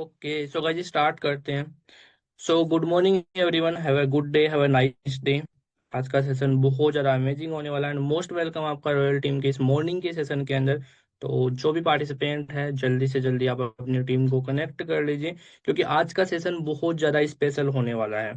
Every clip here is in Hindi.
ओके सो गाइस स्टार्ट करते हैं। So good morning everyone, have a good day, have a nice day. आज का सेशन बहुत ज़्यादा अमेजिंग होने वाला है एंड मोस्ट वेलकम आपका रॉयल टीम के इस मॉर्निंग के सेशन के अंदर। तो जो भी पार्टिसिपेंट है जल्दी से जल्दी आप अपनी टीम को कनेक्ट कर लीजिए, क्योंकि आज का सेशन बहुत ज़्यादा स्पेशल होने वाला है।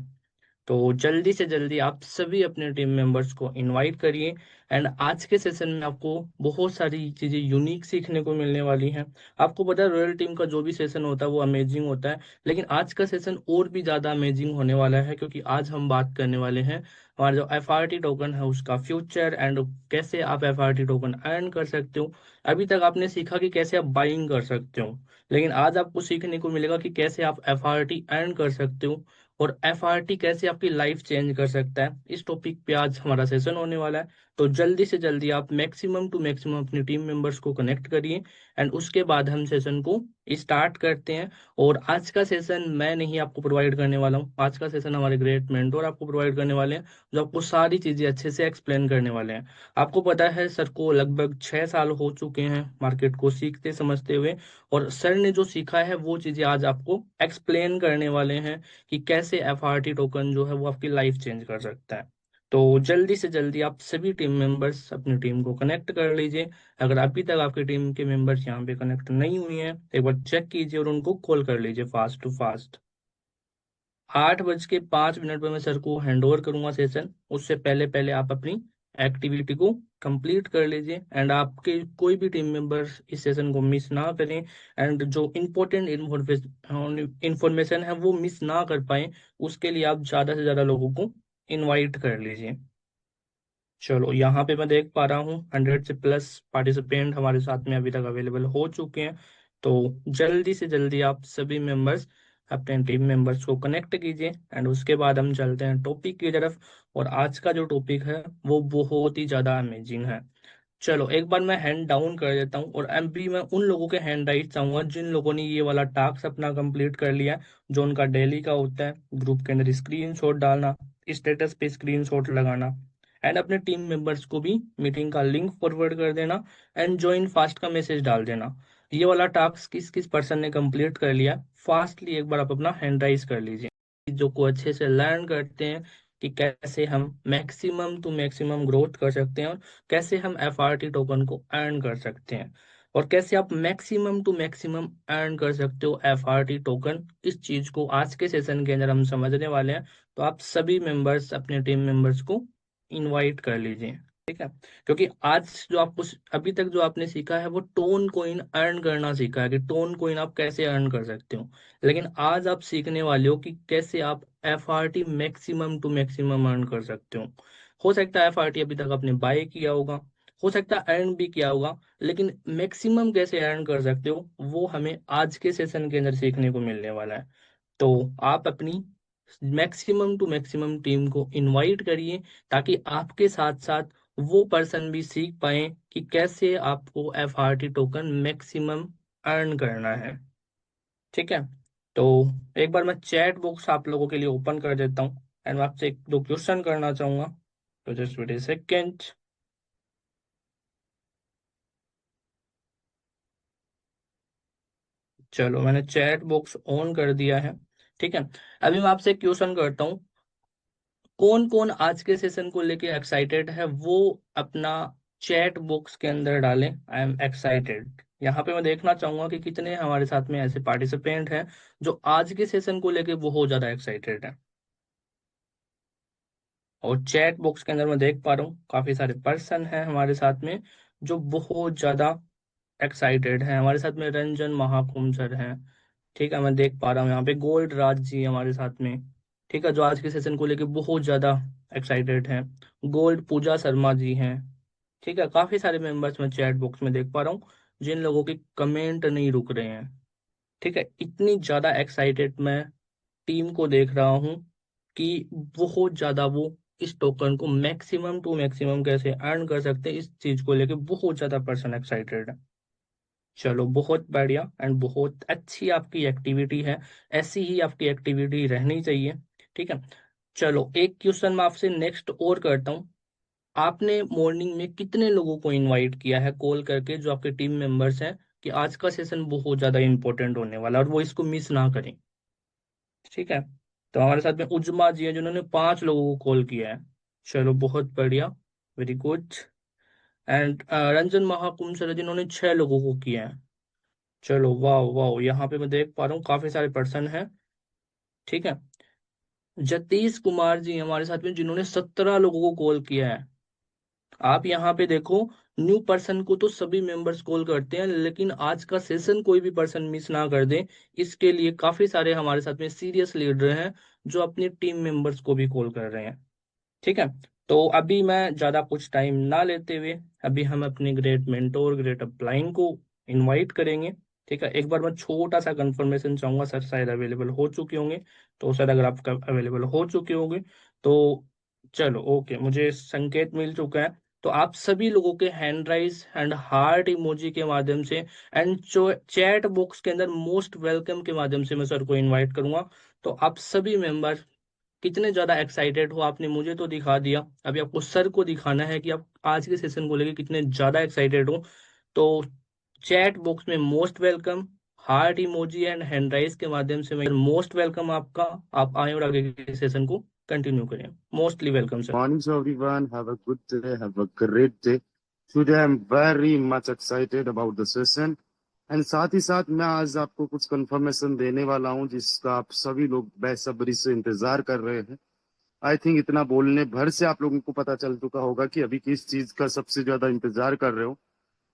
तो जल्दी से जल्दी आप सभी अपने टीम मेंबर्स को इनवाइट करिए। एंड आज के सेशन में आपको बहुत सारी चीजें यूनिक सीखने को मिलने वाली हैं। आपको पता है रॉयल टीम का जो भी सेशन होता है वो अमेजिंग होता है, लेकिन आज का सेशन और भी ज्यादा अमेजिंग होने वाला है, क्योंकि आज हम बात करने वाले हैं हमारा जो FRT टोकन है उसका फ्यूचर एंड कैसे आप FRT टोकन अर्न कर सकते हो। अभी तक आपने सीखा कि कैसे आप बाइंग कर सकते हो, लेकिन आज आपको सीखने को मिलेगा कि कैसे आप FRT अर्न कर सकते हो और FRT कैसे आपकी लाइफ चेंज कर सकता है। इस टॉपिक पे आज हमारा सेशन होने वाला है। तो जल्दी से जल्दी आप मैक्सिमम टू मैक्सिमम अपनी टीम मेंबर्स को कनेक्ट करिए एंड उसके बाद हम सेशन को स्टार्ट करते हैं। और आज का सेशन मैं नहीं आपको प्रोवाइड करने वाला हूँ, आज का सेशन हमारे ग्रेट मेंटोर आपको प्रोवाइड करने वाले हैं, जो आपको सारी चीजें अच्छे से एक्सप्लेन करने वाले हैं। आपको पता है सर को लगभग 6 साल हो चुके हैं मार्केट को सीखते समझते हुए, और सर ने जो सीखा है वो चीजें आज आपको एक्सप्लेन करने वाले हैं कि कैसे FRT टोकन जो है वो आपकी लाइफ चेंज कर सकता है। तो जल्दी से जल्दी आप सभी टीम मेंबर्स अपनी टीम को कनेक्ट कर लीजिए। अगर अभी तक आपकी टीम के मेंबर्स यहाँ पे कनेक्ट नहीं हुए हैं, एक बार चेक कीजिए और उनको कॉल कर लीजिए फास्ट टू फास्ट। 8:05 पे मैं सर को हैंड ओवर करूंगा सेशन, उससे पहले पहले आप अपनी एक्टिविटी को कंप्लीट कर लीजिए एंड आपके कोई भी टीम मेंबर्स इस सेशन को मिस ना करें एंड जो इम्पोर्टेंट इंफॉर्मेशन है वो मिस ना कर पाए, उसके लिए आप ज्यादा से ज्यादा लोगों को इनवाइट कर लीजिए। चलो यहाँ पे मैं देख पा रहा हूँ 100 से प्लस पार्टिसिपेंट हमारे साथ में अभी तक अवेलेबल हो चुके हैं। तो जल्दी से जल्दी आप सभी मेंबर्स अपने टीम मेंबर्स को कनेक्ट कीजिए एंड उसके बाद हम चलते हैं टॉपिक की तरफ। और आज का जो टॉपिक है वो बहुत ही ज्यादा अमेजिंग है। चलो एक बार मैं हैंड डाउन कर देता हूँ और अभी मैं उन लोगों के हैंड राइट चाहूंगा जिन लोगों ने ये वाला टास्क अपना कंप्लीट कर लिया है, जो उनका डेली का होता है ग्रुप के अंदर स्क्रीन शॉट डालना, स्टेटस पे स्क्रीन शॉट लगाना एंड अपने टीम मेंबर्स को भी मीटिंग का लिंक फॉरवर्ड कर देना एंड ज्वाइन फास्ट का मैसेज डाल देना। ये वाला टास्क किस किस पर्सन ने कंप्लीट कर लिया फास्टली एक बार आप अपना हैंड राइज कर लीजिए, जो को अच्छे से लर्न करते हैं कि कैसे हम मैक्सिमम टू मैक्सिमम ग्रोथ कर सकते हैं और कैसे हम FRT टोकन को अर्न कर सकते हैं और कैसे आप मैक्सिमम टू मैक्सिमम अर्न कर सकते हो FRT टोकन। इस चीज को आज के सेशन के अंदर हम समझने वाले हैं। तो आप सभी मेंबर्स अपने टीम मेंबर्स को इनवाइट कर लीजिए, ठीक है। क्योंकि आज जो आपको अभी तक जो आपने सीखा है वो टोन कोइन अर्न करना सीखा है कि टोन कोइन आप कैसे अर्न कर सकते हो, लेकिन आज आप सीखने वाले हो कि कैसे आप FRT maximum to maximum earn कर सकते हो सकता है FRT अभी तक आपने बाय किया होगा, हो सकता है अर्न भी किया होगा, लेकिन मैक्सिमम कैसे अर्न कर सकते हो वो हमें आज के सेशन के अंदर सीखने को मिलने वाला है। तो आप अपनी मैक्सिमम टू मैक्सिमम टीम को इनवाइट करिए, ताकि आपके साथ साथ वो पर्सन भी सीख पाए कि कैसे आपको FRT टोकन मैक्सिमम अर्न करना है, ठीक है। तो एक बार मैं चैट बॉक्स आप लोगों के लिए ओपन कर देता हूँ एंड मैं आपसे एक दो क्वेश्चन करना चाहूंगा। तो जस्ट वेट ए सेकेंड। चलो मैंने चैट बॉक्स ऑन कर दिया है, ठीक है। अभी मैं आपसे क्वेश्चन करता हूँ, कौन कौन आज के सेशन को लेके एक्साइटेड है वो अपना चैट बॉक्स के अंदर डालें आई एम एक्साइटेड। यहाँ पे मैं देखना चाहूंगा कि कितने हमारे साथ में ऐसे पार्टिसिपेंट हैं जो आज के सेशन को लेके बहुत ज्यादा एक्साइटेड है। और चैट बॉक्स के अंदर मैं देख पा रहा हूँ काफी सारे पर्सन हैं हमारे साथ में जो बहुत ज्यादा एक्साइटेड हैं। हमारे साथ में रंजन महाकुंभ सर हैं, ठीक है, मैं देख पा रहा हूँ यहाँ पे गोल्ड राज जी हमारे साथ में, ठीक है, जो आज के सेशन को लेके बहुत ज्यादा एक्साइटेड हैं। गोल्ड पूजा शर्मा जी हैं, ठीक है। काफी सारे मेंबर्स मैं चैट बॉक्स में देख पा रहा हूँ जिन लोगों के कमेंट नहीं रुक रहे हैं, ठीक है। इतनी ज्यादा एक्साइटेड मैं टीम को देख रहा हूँ कि बहुत ज्यादा वो इस टोकन को मैक्सिमम टू मैक्सिमम कैसे अर्न कर सकते हैं इस चीज को लेके बहुत ज्यादा पर्सन एक्साइटेड है। चलो बहुत बढ़िया एंड बहुत अच्छी आपकी एक्टिविटी है, ऐसी ही आपकी एक्टिविटी रहनी चाहिए, ठीक है। चलो एक क्वेश्चन मैं आपसे नेक्स्ट और करता हूँ, आपने मॉर्निंग में कितने लोगों को इनवाइट किया है कॉल करके जो आपके टीम मेंबर्स हैं कि आज का सेशन बहुत ज्यादा इंपॉर्टेंट होने वाला है और वो इसको मिस ना करें। ठीक है। तो हमारे साथ में उज्मा जी हैं जिन्होंने 5 लोगों को कॉल किया है। चलो बहुत बढ़िया, very good. And Ranjan Mahakumbh जिन्होंने 6 लोगों को किया है। चलो वाह वाह, यहाँ पे मैं देख पा रहा हूँ काफी सारे पर्सन हैं। ठीक है। जतीश कुमार जी हमारे साथ में जिन्होंने 17 लोगों को कॉल किया है। आप यहाँ पे देखो, न्यू पर्सन को तो सभी मेंबर्स कॉल करते हैं, लेकिन आज का सेशन कोई भी पर्सन मिस ना कर दे, इसके लिए काफी सारे हमारे साथ में सीरियस लीडर हैं जो अपनी टीम मेंबर्स को भी कॉल कर रहे हैं। ठीक है। तो अभी मैं ज्यादा कुछ टाइम ना लेते हुए, अभी हम अपने ग्रेट मेंटोर ग्रेट अपलाइन को इनवाइट करेंगे। ठीक है। एक बार मैं छोटा सा कंफर्मेशन चाहूंगा, सर शायद अवेलेबल हो चुके होंगे। तो सर अगर आपका अवेलेबल हो चुके होंगे तो चलो ओके, मुझे संकेत मिल चुका है। तो आप सभी लोगों के hand raise and heart emoji के माध्यम से एंड चैट बॉक्स के अंदर मोस्ट वेलकम के माध्यम से मैं सर को इनवाइट करूंगा। तो आप सभी मेंबर कितने ज्यादा एक्साइटेड हो, आपने मुझे तो दिखा दिया, अभी आपको सर को दिखाना है कि आप आज के सेशन को लेकर कितने ज्यादा एक्साइटेड हो। तो चैट बॉक्स में most welcome, heart emoji and hand raise के माध्यम से मैं मोस्ट वेलकम आपका, आप आए और आगे के सेशन को कंटिन्यू करें। Mostly welcome sir. Morning to everyone. Have a good day. Have a great day. Today I'm very much excited about the session. And साथ ही साथ मैं आज आपको कुछ कंफर्मेशन देने वाला हूं जिसका आप सभी लोग बेसब्री से इंतजार कर रहे हैं। आई थिंक इतना बोलने भर से आप लोगों को पता चल चुका होगा कि अभी किस चीज का सबसे ज्यादा इंतजार कर रहे हो।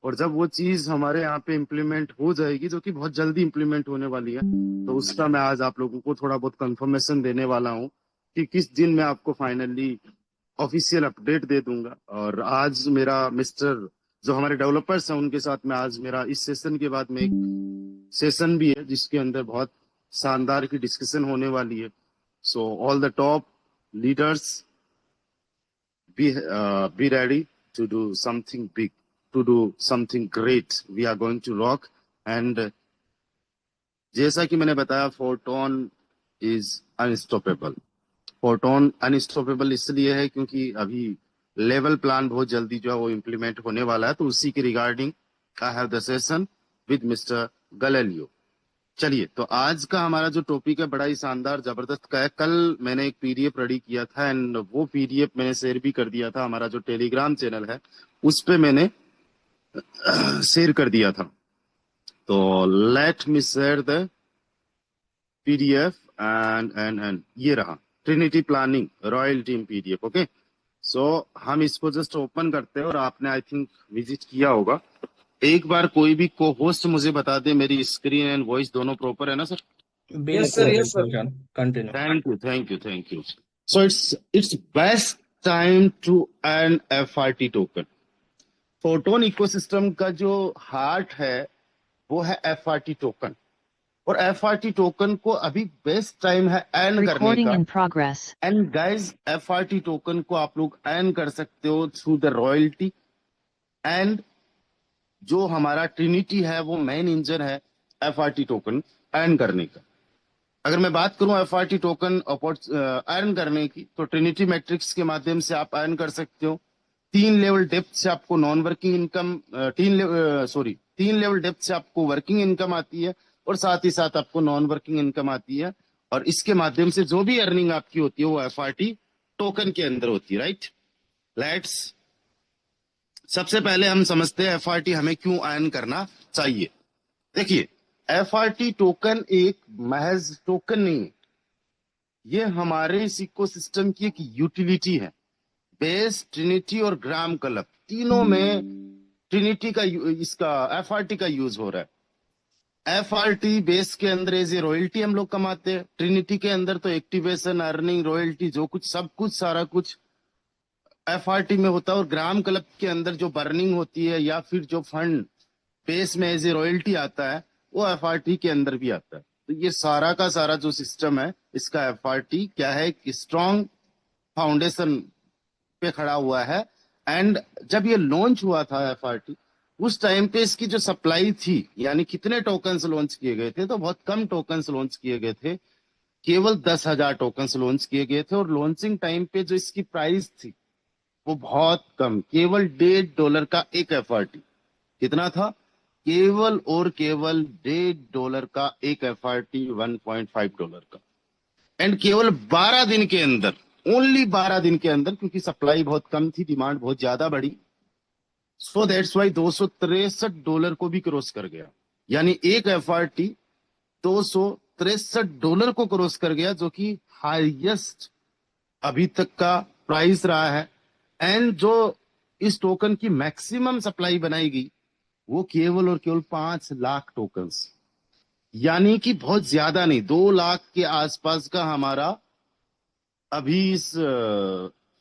और जब वो चीज हमारे यहाँ पे इम्प्लीमेंट हो जाएगी, जो कि बहुत जल्दी इम्प्लीमेंट होने वाली है, तो उसका मैं आज आप लोगों को थोड़ा बहुत कंफर्मेशन देने वाला हूँ कि किस दिन मैं आपको फाइनली ऑफिशियल अपडेट दे दूंगा। और आज मेरा मिस्टर जो हमारे डेवलपर्स हैं उनके साथ में आज मेरा इस सेशन के बाद में एक सेशन भी है जिसके अंदर बहुत शानदार की डिस्कशन होने वाली है। So all the top leaders be ready to do something big, to do something great. We are going to rock. And जैसा कि मैंने बताया, photon is unstoppable. Photon unstoppable इसलिए है क्योंकि अभी लेवल प्लान बहुत जल्दी जो है वो इम्प्लीमेंट होने वाला है, तो उसी के regarding I have the session with mister Galileo. चलिए, तो आज का हमारा जो टॉपिक है बड़ा ही शानदार जबरदस्त का है। कल मैंने एक पीडीएफ रेडी किया था एंड वो पीडीएफ मैंने शेयर भी कर दिया था, हमारा जो टेलीग्राम चैनल है उस पे मैंने शेयर कर दिया था। तो let me share the PDF and ये रहा Trinity planning royal team PDF. Okay, so हम इसको जस्ट ओपन करते हैं और आपने आई थिंक विजिट किया होगा। एक बार कोई भी को होस्ट मुझे बता दे मेरी स्क्रीन एंड वॉइस दोनों प्रॉपर है ना सर? यस सर, बिल्कुल यस सर। बिल्कुल sir, continue. Thank you thank you thank you. So it's best time to earn FRT token. Photon ecosystem का जो हार्ट है वो है एफआरटी टोकन, और एफआरटी टोकन को अभी बेस्ट टाइम है अर्न करने Recording का। in progress. And guys, FRT token को आप लोग अर्न कर सकते हो थ्रू द रॉयल्टी। एंड जो हमारा ट्रिनिटी है वो मेन इंजन है एफआरटी टोकन अर्न करने का। अगर मैं बात करूं एफआरटी टोकन अर्न करने की, तो ट्रिनिटी मैट्रिक्स के माध्यम से आप अर्न कर सकते हो। 3 लेवल डेप्थ से आपको non working income, 3 level depth से आपको वर्किंग इनकम आती है, और साथ ही साथ आपको नॉन वर्किंग इनकम आती है। और इसके माध्यम से जो भी अर्निंग आपकी होती है वो एफआरटी टोकन के अंदर होती है, राइट? लेट्स सबसे पहले हम समझते हैं एफआरटी हमें क्यों अर्न करना चाहिए। देखिए, एफआरटी टोकन एक महज टोकन नहीं है, ये हमारे इस इकोसिस्टम की एक यूटिलिटी है। बेस, ट्रिनिटी और ग्राम क्लब तीनों में ट्रिनिटी का इसका एफआरटी का यूज हो रहा है। एफआरटी बेस के अंदर एज ए रॉयल्टी हम लोग कमाते हैं, ट्रिनिटी के अंदर तो एक्टिवेशन, अर्निंग, रॉयल्टी, जो कुछ सब कुछ सारा कुछ एफआरटी में होता है। और ग्राम क्लब के अंदर जो बर्निंग होती है या फिर जो फंड बेस में एज ए रॉयल्टी आता है वो एफआरटी के अंदर भी आता है। तो ये सारा का सारा जो सिस्टम है इसका एफआरटी क्या है, एक स्ट्रॉन्ग फाउंडेशन पे खड़ा हुआ है। एंड जब ये लॉन्च हुआ था एफआरटी, उस टाइम पे इसकी जो सप्लाई थी, यानी कितने टोकन्स लॉन्च किए गए थे, तो बहुत कम टोकन्स लॉन्च किए गए थे, केवल 10,000 टोकन्स लॉन्च किए गए थे। और लॉन्चिंग टाइम पे जो इसकी प्राइस थी वो बहुत कम, केवल $1.5 का एक एफआरटी। कितना था? केवल और केवल $1.5 का एक FRT, $1.5 का, एंड केवल 12 दिन के अंदर, ओनली 12 दिन के अंदर, क्योंकि सप्लाई बहुत कम थी, डिमांड बहुत ज्यादा बढ़ी, सो दैट्स वाई $263 को भी क्रॉस कर गया। यानी एक FRT $263 को क्रॉस कर गया, जो कि हाईएस्ट अभी तक का प्राइस रहा है। एंड जो इस टोकन की मैक्सिमम सप्लाई बनाई गई वो केवल और केवल 5 लाख टोकन्स, यानी कि बहुत ज्यादा नहीं, 2 लाख के आसपास का हमारा अभी इस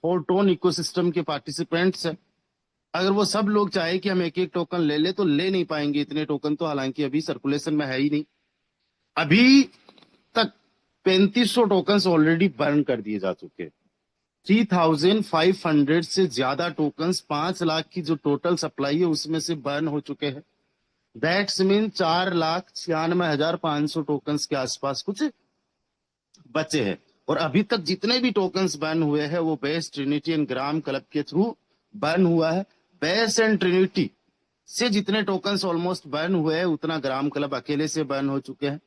फोरटोन इकोसिस्टम के पार्टिसिपेंट्स है। अगर वो सब लोग चाहे कि हम एक एक टोकन ले ले तो ले नहीं पाएंगे इतने टोकन, तो हालांकि अभी सर्कुलेशन में है ही नहीं। अभी तक 3500 टोकन्स ऑलरेडी बर्न कर दिए जा चुके हैं। 3500 से ज्यादा टोकन्स 5 लाख की जो टोटल सप्लाई है उसमें से बर्न हो चुके हैं। दैट्स मीन 4,96,500 टोकन्स के आसपास कुछ बचे हैं। और अभी तक जितने भी टोकन्स बर्न हुए हैं वो base, Trinity and gram club के थ्रू बर्न हुआ है। बेस एंड ट्रिनिटी से जितने टोकन्स ऑलमोस्ट बर्न हुए हैं उतना ग्राम क्लब अकेले से बर्न हो चुके हैं।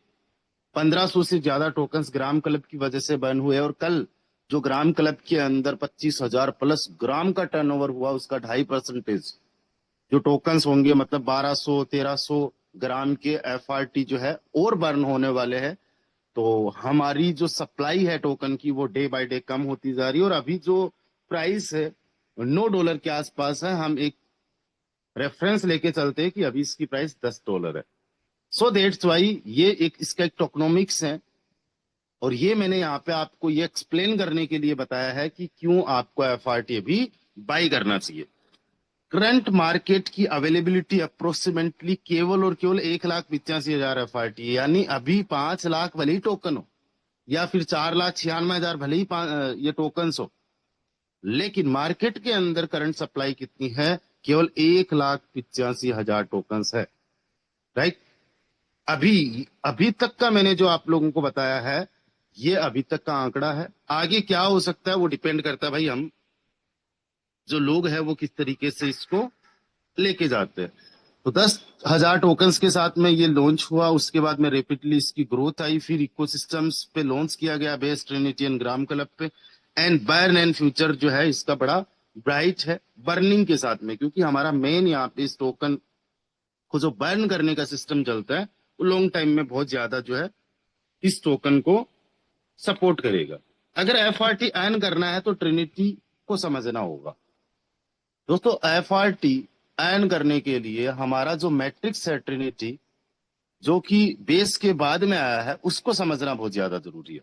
1500 से ज्यादा टोकन्स ग्राम क्लब की वजह से बर्न हुए, और कल जो ग्राम क्लब के अंदर 25,000 प्लस ग्राम का टर्नओवर हुआ उसका 2.5% जो टोकन्स होंगे, मतलब 1200-1300 ग्राम के FRT जो है और बर्न होने वाले हैं। तो हमारी जो सप्लाई है टोकन की वो डे बाय डे कम होती जा रही है, और अभी जो प्राइस है $9 के आसपास है। हम एक रेफरेंस लेके चलते हैं कि अभी इसकी प्राइस $10 है। सो दैट्स वाई ये एक इसका एक टोकनोमिक्स है, और ये मैंने यहाँ पे आपको ये एक्सप्लेन करने के लिए बताया है कि क्यों आपको FRT अभी बाई करना चाहिए। करंट मार्केट की अवेलेबिलिटी अप्रोक्सीमेटली केवल और केवल 1,85,000 FRT है, यानी अभी 5 लाख भले ही टोकन हो या फिर 4,96,000 भले ही ये टोकन हो, लेकिन मार्केट के अंदर करंट सप्लाई कितनी है? केवल 1,85,000 टोकन है, राइट। अभी अभी तक का मैंने जो आप लोगों को बताया है ये अभी तक का आंकड़ा है। आगे क्या हो सकता है वो डिपेंड करता है भाई हम जो लोग हैं वो किस तरीके से इसको लेके जाते हैं। तो 10,000 टोकन्स के साथ में ये लॉन्च हुआ, उसके बाद में रेपिडली इसकी ग्रोथ आई, फिर इकोसिस्टम्स पे लॉन्च किया गया base, Trinity and gram club पे। एंड बर्न एंड फ्यूचर जो है इसका बड़ा ब्राइट है बर्निंग के साथ में, क्योंकि हमारा मेन यहाँ पे इस टोकन को जो बर्न करने का सिस्टम चलता है वो लॉन्ग टाइम में बहुत ज्यादा जो है इस टोकन को सपोर्ट करेगा। अगर FRT अर्न करना है तो ट्रिनिटी को समझना होगा दोस्तों। FRT अर्न करने के लिए हमारा जो मैट्रिक्स है ट्रिनिटी, जो कि बेस के बाद में आया है, उसको समझना बहुत ज्यादा जरूरी है।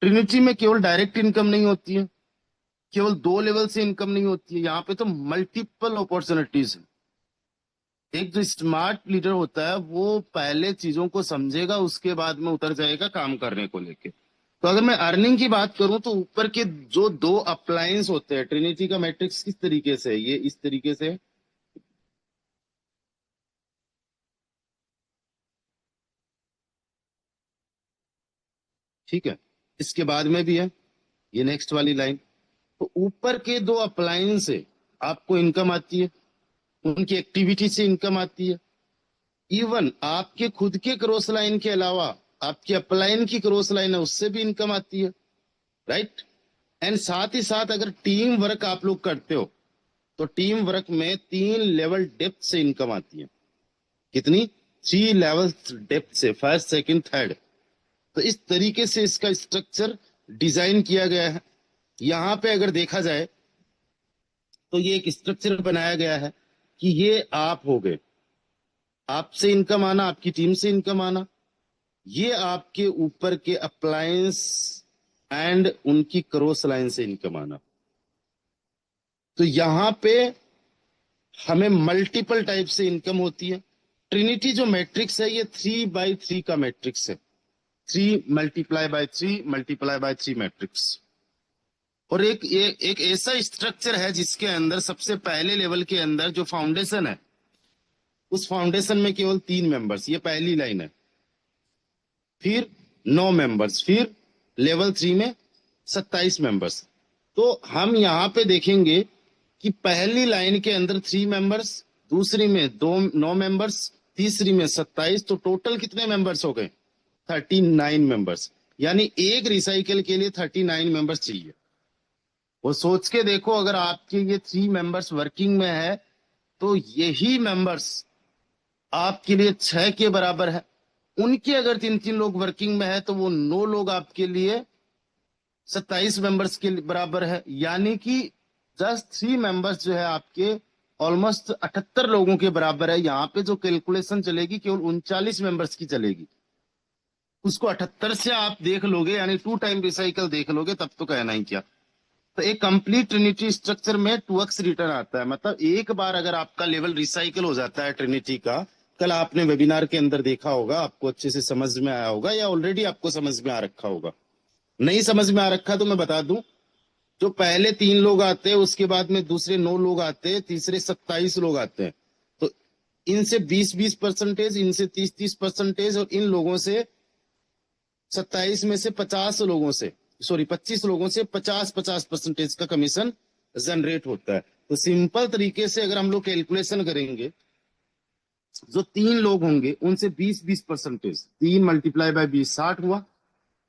ट्रिनिटी में केवल डायरेक्ट इनकम नहीं होती है, केवल 2 लेवल से इनकम नहीं होती है, यहाँ पे तो मल्टीपल अपॉर्चुनिटीज है। एक जो स्मार्ट लीडर होता है वो पहले चीजों को समझेगा, उसके बाद में उतर जाएगा काम करने को लेके। तो अगर मैं अर्निंग की बात करूं तो ऊपर के जो 2 अप्लायंस होते हैं, ट्रिनिटी का मैट्रिक्स किस तरीके से है, ये इस तरीके से, ठीक है। इसके बाद में भी है ये नेक्स्ट वाली लाइन। तो ऊपर के 2 अप्लायंस से आपको इनकम आती है, उनकी एक्टिविटी से इनकम आती है। इवन आपके खुद के क्रॉस लाइन के अलावा आपकी अपलाइन की क्रॉस लाइन है उससे भी इनकम आती है, राइट। एंड साथ ही साथ अगर टीम वर्क आप लोग करते हो तो टीम वर्क में 3 लेवल डेप्थ से इनकम आती है। कितनी? 3 लेवल डेप्थ से, फर्स्ट, सेकंड, थर्ड। तो इस तरीके से इसका स्ट्रक्चर डिजाइन किया गया है। यहां पे अगर देखा जाए तो ये एक स्ट्रक्चर बनाया गया है कि ये आप हो गए, आपसे इनकम आना, आपकी टीम से इनकम आना, ये आपके ऊपर के अप्लायंस एंड उनकी क्रॉस लाइन से इनकम आना। तो यहां पे हमें मल्टीपल टाइप से इनकम होती है। ट्रिनिटी जो मैट्रिक्स है ये 3x3 का मैट्रिक्स है, 3 multiply by 3 multiply by 3 matrix. और एक ऐसा स्ट्रक्चर है जिसके अंदर सबसे पहले लेवल के अंदर जो फाउंडेशन है उस फाउंडेशन में केवल 3 मेंबर्स, ये पहली लाइन है। फिर 9 मेंबर्स, फिर लेवल 3 में 27 मेंबर्स। तो हम यहां पे देखेंगे कि पहली लाइन के अंदर 3 मेंबर्स, दूसरी में 9 मेंबर्स, तीसरी में 27, तो टोटल कितने मेंबर्स हो गए? 39 मेंबर्स। यानी एक रिसाइकल के लिए 39 मेंबर्स चाहिए। वो सोच के देखो, अगर आपके ये 3 मेंबर्स वर्किंग में है तो यही मेंबर्स आपके लिए 6 के बराबर है। उनके अगर 3-3 लोग वर्किंग में है तो वो 9 लोग आपके लिए 27 मेंबर्स के बराबर है। यानी कि जस्ट 3 मेंबर्स जो है आपके ऑलमोस्ट 78 लोगों के बराबर है। यहाँ पे जो कैलकुलेशन चलेगी केवल 39 मेंबर्स की चलेगी। उसको 78 से आप देख लोगे, यानी 2 टाइम रिसाइकल देख लोगे, तब तो कहना ही क्या। तो एक कंप्लीट ट्रिनिटी स्ट्रक्चर में 2x रिटर्न आता है। मतलब एक बार अगर आपका लेवल रिसाइकल हो जाता है ट्रिनिटी का, कल आपने वेबिनार के अंदर देखा होगा, आपको अच्छे से समझ में आया होगा, या ऑलरेडी आपको समझ में आ रखा होगा। नहीं समझ में आ रखा तो मैं बता दूं, जो पहले 3 लोग आते हैं, उसके बाद में दूसरे 9 लोग आते हैं, तीसरे 27 लोग आते हैं। तो इनसे 20-20%, इनसे 30-30%, और इन लोगों से 27 में से 50 लोगों से, सॉरी 25 लोगों से 50-50% का कमीशन जनरेट होता है। तो सिंपल तरीके से अगर हम लोग कैलकुलेशन करेंगे, जो 3 लोग होंगे उनसे 20-20%, 3 × 20 60 हुआ।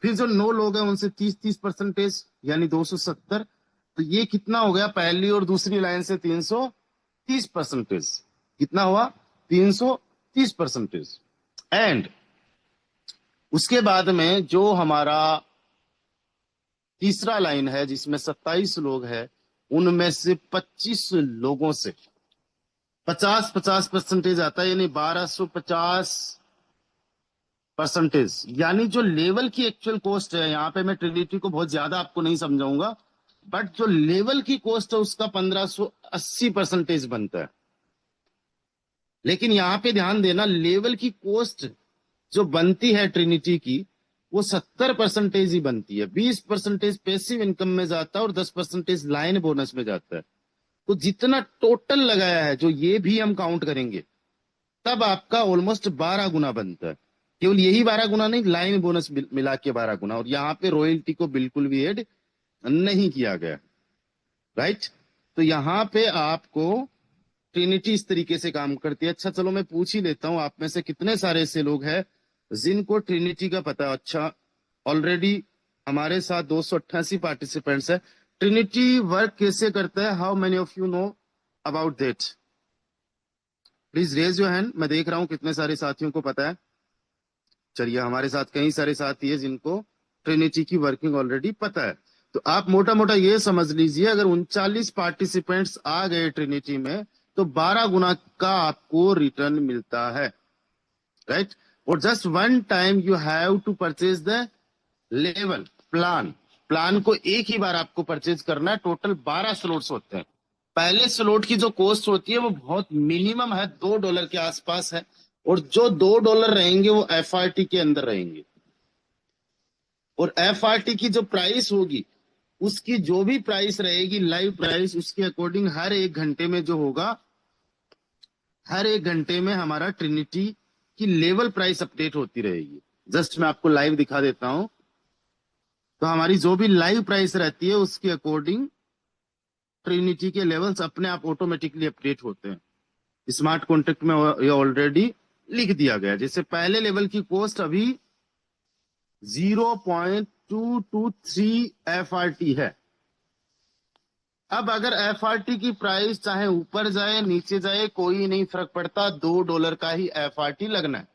फिर जो 9 लोग हैं उनसे 30-30%, यानी 270। तो ये कितना हो गया? पहली और दूसरी लाइन से 330%। कितना हुआ? 330%। एंड उसके बाद में जो हमारा तीसरा लाइन है जिसमें 27 लोग हैं, उनमें से 25 लोगों से 50-50% आता है, यानी 1250%। यानी जो लेवल की एक्चुअल कॉस्ट है, यहाँ पे मैं ट्रिनिटी को बहुत ज्यादा आपको नहीं समझाऊंगा, बट जो लेवल की कॉस्ट है उसका 1580% बनता है। लेकिन यहाँ पे ध्यान देना, लेवल की कॉस्ट जो बनती है ट्रिनिटी की, वो 70% ही बनती है। 20% पैसिव इनकम में जाता है और 10% लाइन बोनस में जाता है। तो जितना टोटल लगाया है, जो ये भी हम काउंट करेंगे, तब आपका ऑलमोस्ट 12 गुना बनता है। केवल यही 12 गुना नहीं, लाइन बोनस मिला के 12 गुना। और यहाँ पे रॉयल्टी को बिल्कुल भी ऐड नहीं किया गया, राइट। तो यहाँ पे आपको ट्रिनिटी इस तरीके से काम करती है। अच्छा चलो मैं पूछ ही लेता हूं, आप में से कितने सारे ऐसे लोग हैं जिनको ट्रिनिटी का पता है? अच्छा, ऑलरेडी हमारे साथ 288 पार्टिसिपेंट्स है। ट्रिनिटी वर्क कैसे करता है? How many of you know about that? Please raise your hand. मैं देख रहा हूं कितने सारे साथियों को पता है। चलिए, हमारे साथ कई सारे साथी है जिनको ट्रिनिटी की वर्किंग ऑलरेडी पता है। तो आप मोटा मोटा ये समझ लीजिए, अगर 39 पार्टिसिपेंट्स आ गए ट्रिनिटी में तो 12 गुना का आपको रिटर्न मिलता है, राइट। और just 1 time you have to purchase the level plan. Plan को एक ही बार आपको परचेज करना है। टोटल 12 स्लॉट्स होते हैं। पहले स्लॉट की जो कॉस्ट होती है वो बहुत मिनिमम है, $2 के आसपास है। और जो $2 रहेंगे वो एफआरटी के अंदर रहेंगे। और एफआरटी की जो प्राइस होगी, उसकी जो भी प्राइस रहेगी, लाइव प्राइस, उसके अकॉर्डिंग हर 1 घंटे में जो होगा, हर 1 घंटे में हमारा ट्रिनिटी की लेवल प्राइस अपडेट होती रहेगी। जस्ट मैं आपको लाइव दिखा देता हूं। तो हमारी जो भी लाइव प्राइस रहती है उसके अकॉर्डिंग ट्रिनिटी के लेवल्स अपने आप ऑटोमेटिकली अपडेट होते हैं। स्मार्ट कॉन्ट्रैक्ट में ये ऑलरेडी लिख दिया गया है। जैसे पहले लेवल की कॉस्ट अभी 0.223 एफआरटी है। अब अगर एफआरटी की प्राइस चाहे ऊपर जाए नीचे जाए, कोई नहीं फर्क पड़ता, $2 का ही एफआरटी लगना है।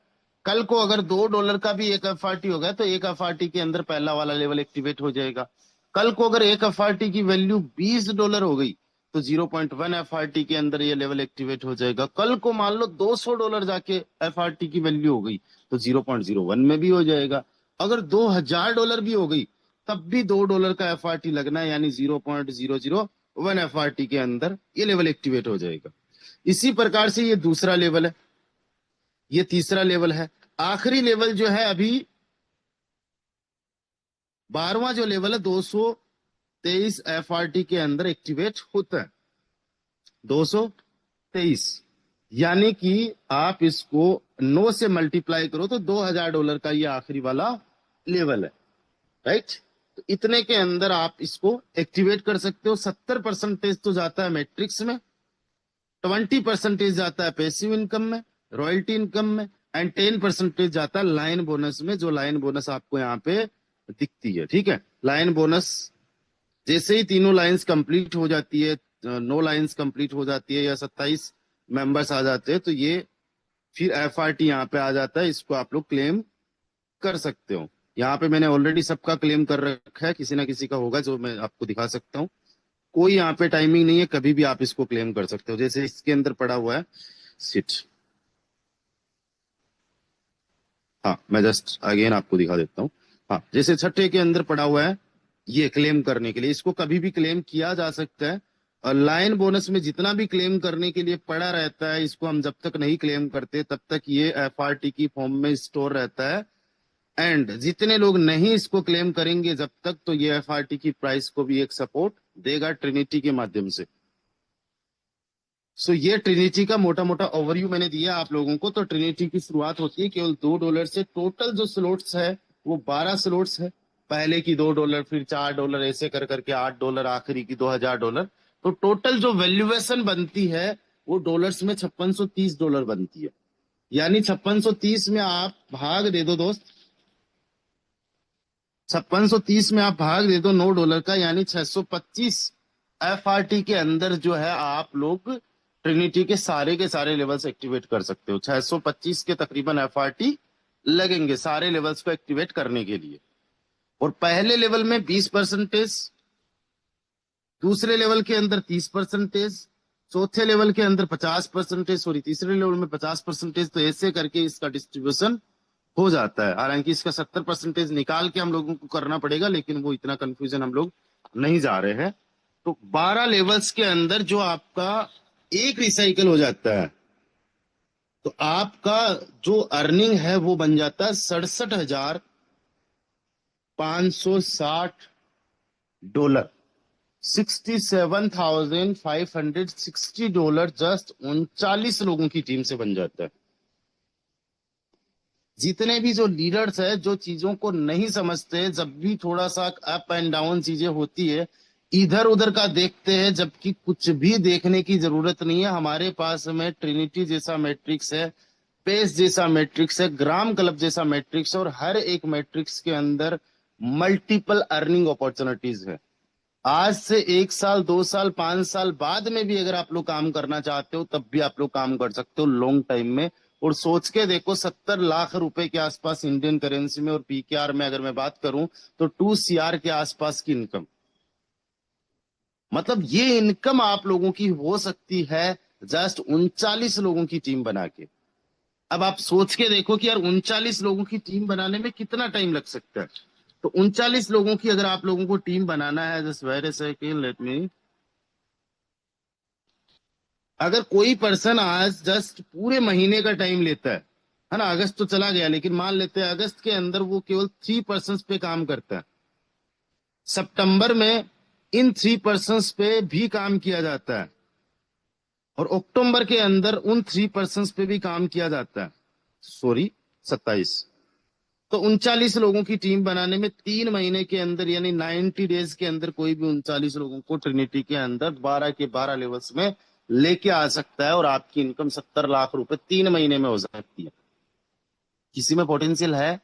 कल को अगर $2 का भी एक एफआरटी होगा तो एक एफआरटी के अंदर पहला वाला लेवल एक्टिवेट हो जाएगा। कल को अगर एक एफआरटी की वैल्यू $20 हो गई तो 0.1 एफआरटी के अंदर ये लेवल एक्टिवेट हो जाएगा। कल को मान लो $200 जाके एफआरटी की वैल्यू हो गई तो 0.01 में भी हो जाएगा। अगर $2000 भी हो गई तब भी $2 का एफआरटी लगना है, यानी 0.001 एफआरटी के अंदर ये लेवल एक्टिवेट हो जाएगा। इसी प्रकार से ये दूसरा लेवल है, ये तीसरा लेवल है। आखिरी लेवल जो है अभी 12वां जो लेवल है 223 एफआरटी के अंदर एक्टिवेट होता है। 223, यानी कि आप इसको 9 से मल्टीप्लाई करो तो $2000 का ये आखिरी वाला लेवल है, राइट। तो इतने के अंदर आप इसको एक्टिवेट कर सकते हो। 70% तो जाता है मैट्रिक्स में, 20% जाता है पैसिव इनकम में, रॉयल्टी इनकम में, एंड 10% जाता है लाइन बोनस में, जो लाइन बोनस आपको यहाँ पे दिखती है। ठीक है, लाइन बोनस जैसे ही तीनों लाइंस कंप्लीट हो जाती है, 9 लाइंस कंप्लीट हो जाती है या 27 मेंबर्स आ जाते हैं, तो ये फिर FRT यहाँ पे आ जाता है। इसको आप लोग क्लेम कर सकते हो। यहाँ पे मैंने ऑलरेडी सबका क्लेम कर रखा है, किसी ना किसी का होगा जो मैं आपको दिखा सकता हूँ। कोई यहाँ पे टाइमिंग नहीं है, कभी भी आप इसको क्लेम कर सकते हो। जैसे इसके अंदर पड़ा हुआ है सिट, हाँ मैं जस्ट अगेन आपको दिखा देता हूँ। हाँ, जैसे छठे के अंदर पड़ा हुआ है, ये क्लेम करने के लिए इसको कभी भी क्लेम किया जा सकता है। और लाइन बोनस में जितना भी क्लेम करने के लिए पड़ा रहता है, इसको हम जब तक नहीं क्लेम करते तब तक ये FRT की फॉर्म में स्टोर रहता है। एंड जितने लोग नहीं इसको क्लेम करेंगे जब तक, तो ये FRT की प्राइस को भी एक सपोर्ट देगा ट्रिनिटी के माध्यम से। सो ये ट्रिनिटी का मोटा मोटा ओवरव्यू मैंने दिया आप लोगों को। तो ट्रिनिटी की शुरुआत होती है केवल $2 से। टोटल जो स्लोट्स है वो 12 स्लोट्स है। पहले की $2, फिर $4, ऐसे कर करके $8, आखिरी की $2000। तो टोटल जो वैल्यूएशन बनती है वो डॉलर्स में $5630 बनती है। यानी 5630 में आप भाग दे दो दोस्त, 5630 में आप भाग दे दो $9 का, यानी 625 FRT के अंदर जो है आप लोग ट्रिनिटी के सारे लेवल्स एक्टिवेट कर सकते हो। 625 के तकरीबन FRT लगेंगे सारे लेवल्स को एक्टिवेट करने के लिए। और पहले लेवल में 20%, दूसरे लेवल के अंदर 30%, चौथे लेवल के अंदर 50%, सॉरी तीसरे लेवल में 50%। तो ऐसे करके इसका डिस्ट्रीब्यूशन हो जाता है। हालांकि इसका 70% निकाल के हम लोगों को करना पड़ेगा, लेकिन वो इतना कंफ्यूजन हम लोग नहीं जा रहे हैं। तो 12 लेवल्स के अंदर जो आपका एक रिसाइकल हो जाता है, तो आपका जो अर्निंग है वो बन जाता है $67,560, $67,560 जस्ट 39 लोगों की टीम से बन जाता है। जितने भी जो लीडर्स है, जो चीजों को नहीं समझते, जब भी थोड़ा सा अप एंड डाउन चीजें होती है, इधर उधर का देखते हैं, जबकि कुछ भी देखने की जरूरत नहीं है। हमारे पास में ट्रिनिटी जैसा मैट्रिक्स है, पेस जैसा मैट्रिक्स है, ग्राम क्लब जैसा मैट्रिक्स है, और हर एक मैट्रिक्स के अंदर मल्टीपल अर्निंग अपॉर्चुनिटीज है। आज से 1 साल, 2 साल, 5 साल बाद में भी अगर आप लोग काम करना चाहते हो, तब भी आप लोग काम कर सकते हो लॉन्ग टाइम में। और सोच के देखो, 70 लाख रुपए के आसपास इंडियन करेंसी में, और PKR में अगर मैं बात करूं तो 2 CR के आसपास की इनकम। मतलब ये इनकम आप लोगों की हो सकती है जस्ट 39 लोगों की टीम बना के। अब आप सोच के देखो कि यार 39 लोगों की टीम बनाने में कितना टाइम लग सकता है। तो 39 लोगों की अगर आप लोगों को टीम बनाना है, just very second, let me, अगर कोई पर्सन आज जस्ट पूरे महीने का टाइम लेता है ना, अगस्त तो चला गया, लेकिन मान लेते हैं अगस्त के अंदर वो केवल 3 पर्सन पे काम करता है, सितंबर में इन 3 पर्सन पे भी काम किया जाता है, और अक्टूबर के अंदर उन 3 पर्सन पे भी काम किया जाता है, सॉरी 27। तो 39 लोगों की टीम बनाने में 3 महीने के अंदर, यानी 90 डेज के अंदर, कोई भी 39 लोगों को ट्रिनिटी के अंदर 12 के 12 लेवल्स में लेके आ सकता है, और आपकी इनकम 70 लाख रुपए 3 महीने में हो सकती है। किसी में पोटेंशियल है?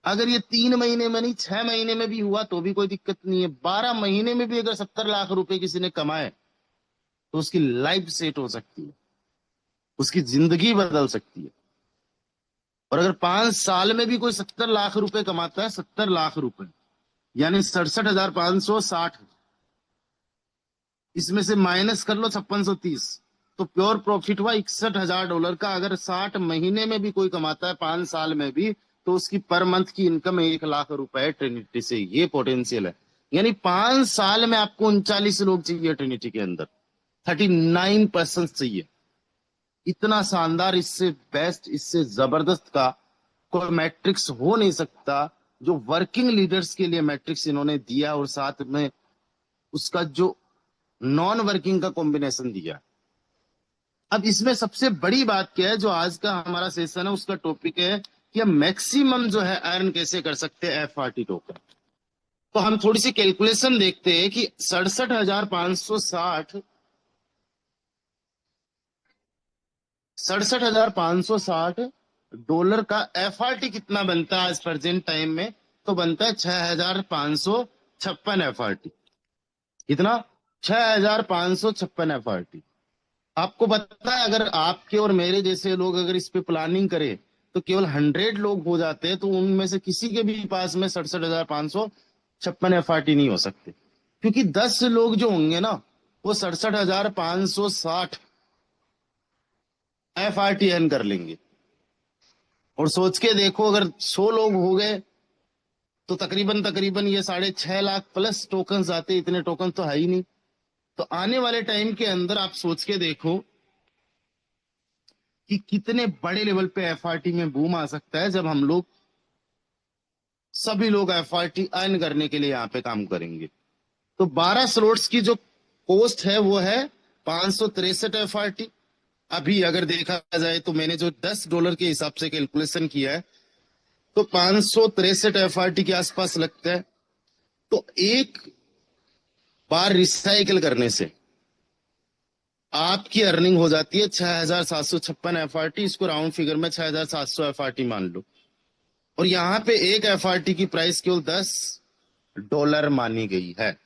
अगर ये 3 महीने में नहीं, 6 महीने में भी हुआ तो भी कोई दिक्कत नहीं है। 12 महीने में भी अगर 70 लाख रुपए किसी ने कमाए, तो उसकी लाइफ सेट हो सकती है, उसकी जिंदगी बदल सकती है। और अगर 5 साल में भी कोई 70 लाख रुपए कमाता है, 70 लाख रुपए यानी 67,560, इसमें से माइनस कर लो 5630, तो प्योर प्रॉफिट हुआ $61,000 का। अगर 60 महीने में भी कोई कमाता है, 5 साल में भी, तो उसकी पर मंथ की इनकम 1 लाख रुपए है ट्रिनिटी से। ये पोटेंशियल है। यानी 5 साल में आपको 39 लोग चाहिए ट्रिनिटी के अंदर, 39% चाहिए। इतना शानदार, इससे बेस्ट, इससे जबरदस्त का कोई मैट्रिक्स हो नहीं सकता, जो वर्किंग लीडर्स के लिए मैट्रिक्स इन्होंने दिया, और साथ में उसका जो नॉन वर्किंग का कॉम्बिनेशन दिया। अब इसमें सबसे बड़ी बात क्या है, जो आज का हमारा सेशन है उसका टॉपिक है कि हम मैक्सिमम जो है अर्न कैसे कर सकते हैं FRT टोकन। तो हम थोड़ी सी कैलकुलेशन देखते हैं कि 67,560 $67,560 का FRT कितना बनता है आज प्रेजेंट टाइम में? तो बनता है 6,556 FRT। कितना? 6,556 FRT। आपको पता है अगर आपके और मेरे जैसे लोग अगर इस पे प्लानिंग करें तो केवल 100 लोग हो जाते हैं, तो उनमें से किसी के भी पास में 67,556 FRT नहीं हो सकते, क्योंकि 10 लोग जो होंगे ना, वो 67,560 FRT अर्न कर लेंगे। और सोच के देखो, अगर 100 लोग हो गए तो तकरीबन तकरीबन ये 6.5 लाख प्लस टोकन आते। इतने टोकन तो है ही नहीं। तो आने वाले टाइम के अंदर आप सोच के देखो कि कितने बड़े लेवल पे FRT में बूम आ सकता है, जब हम लोग सभी लोग FRT अर्न करने के लिए यहाँ पे काम करेंगे। तो 12 स्लॉट्स की जो कॉस्ट है वो है 563 FRT। अभी अगर देखा जाए तो मैंने जो $10 के हिसाब से कैलकुलेशन किया है, तो 563 FRT के आसपास लगता है। तो एक बार रिसाइकिल करने से आपकी अर्निंग हो जाती है 6,756 FRT। इसको राउंड फिगर में 6,700 FRT मान लो। और यहाँ पे एक FRT की प्राइस केवल $10 मानी गई है।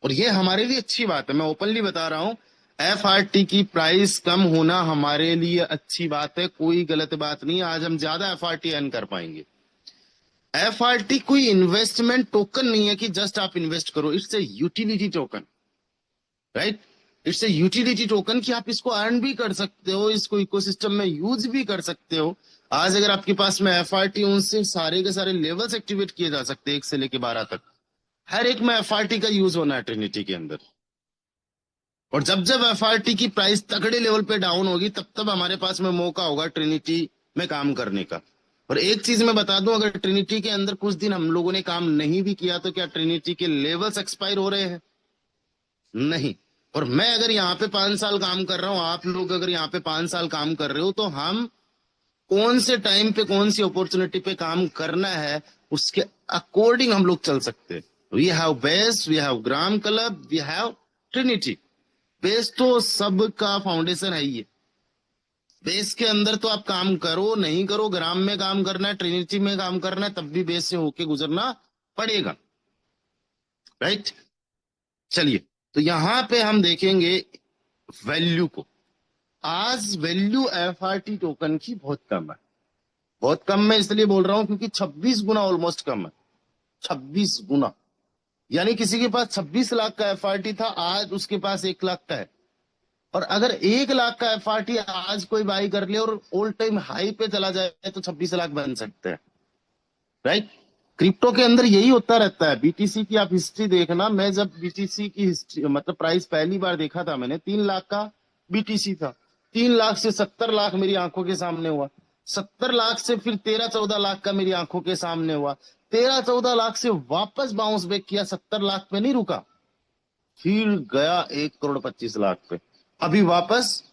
और ये हमारे लिए अच्छी बात है, मैं ओपनली बता रहा हूं। FRT की प्राइस कम होना हमारे लिए अच्छी बात है, कोई गलत बात नहीं। आज हम ज्यादा FRT अर्न कर पाएंगे। FRT कोई इन्वेस्टमेंट टोकन नहीं है कि जस्ट आप इन्वेस्ट करो। It's a utility token, right? It's a utility token कि आप इसको अर्न भी कर सकते हो, इसको इकोसिस्टम में यूज भी कर सकते हो। आज अगर आपके पास में FRT, उनसे सारे के सारे लेवल्स एक्टिवेट किए जा सकते हैं, 1 से लेके 12 तक। हर एक में FRT का यूज होना है ट्रिनिटी के अंदर। और जब जब FRT की प्राइस तगड़े लेवल पे डाउन होगी, तब तब हमारे पास में मौका होगा ट्रिनिटी में काम करने का। और एक चीज मैं बता दूं, अगर ट्रिनिटी के अंदर कुछ दिन हम लोगों ने काम नहीं भी किया, तो क्या ट्रिनिटी के लेवल्स एक्सपायर हो रहे हैं? नहीं। और मैं अगर यहाँ पे 5 साल काम कर रहा हूं, आप लोग अगर यहाँ पे 5 साल काम कर रहे हो, तो हम कौन से टाइम पे कौन सी अपॉर्चुनिटी पे काम करना है, उसके अकॉर्डिंग हम लोग चल सकते हैं। We have base, we have gram club, we have Trinity. Base तो सबका फाउंडेशन है ही है। बेस के अंदर तो आप काम करो नहीं करो, ग्राम में काम करना है, ट्रिनिटी में काम करना है, तब भी बेस से होके गुजरना पड़ेगा, राइट? चलिए, तो यहां पे हम देखेंगे वैल्यू को। आज वैल्यू FRT टोकन की बहुत कम है। बहुत कम मैं इसलिए बोल रहा हूं क्योंकि 26 गुना ऑलमोस्ट कम है। 26 गुना, यानी किसी के पास 26 लाख का FRT था, आज उसके पास 1 लाख का है। और अगर 1 लाख का FRT आज कोई बाई कर ले और ऑल टाइम हाई पे चला जाए, तो 26 लाख बन सकते हैं, राइट? क्रिप्टो के अंदर यही होता रहता है। BTC की आप हिस्ट्री देखना। मैं जब BTC की हिस्ट्री मतलब प्राइस पहली बार देखा था, मैंने 3 लाख का BTC था। 3 लाख से 70 लाख मेरी आंखों के सामने हुआ। 70 लाख से फिर 13-14 लाख का मेरी आंखों के सामने हुआ। 13-14 लाख से वापस बाउंस बैक किया, 70 लाख पे नहीं रुका, फिर गया 1,25 लाख पे। अभी वापस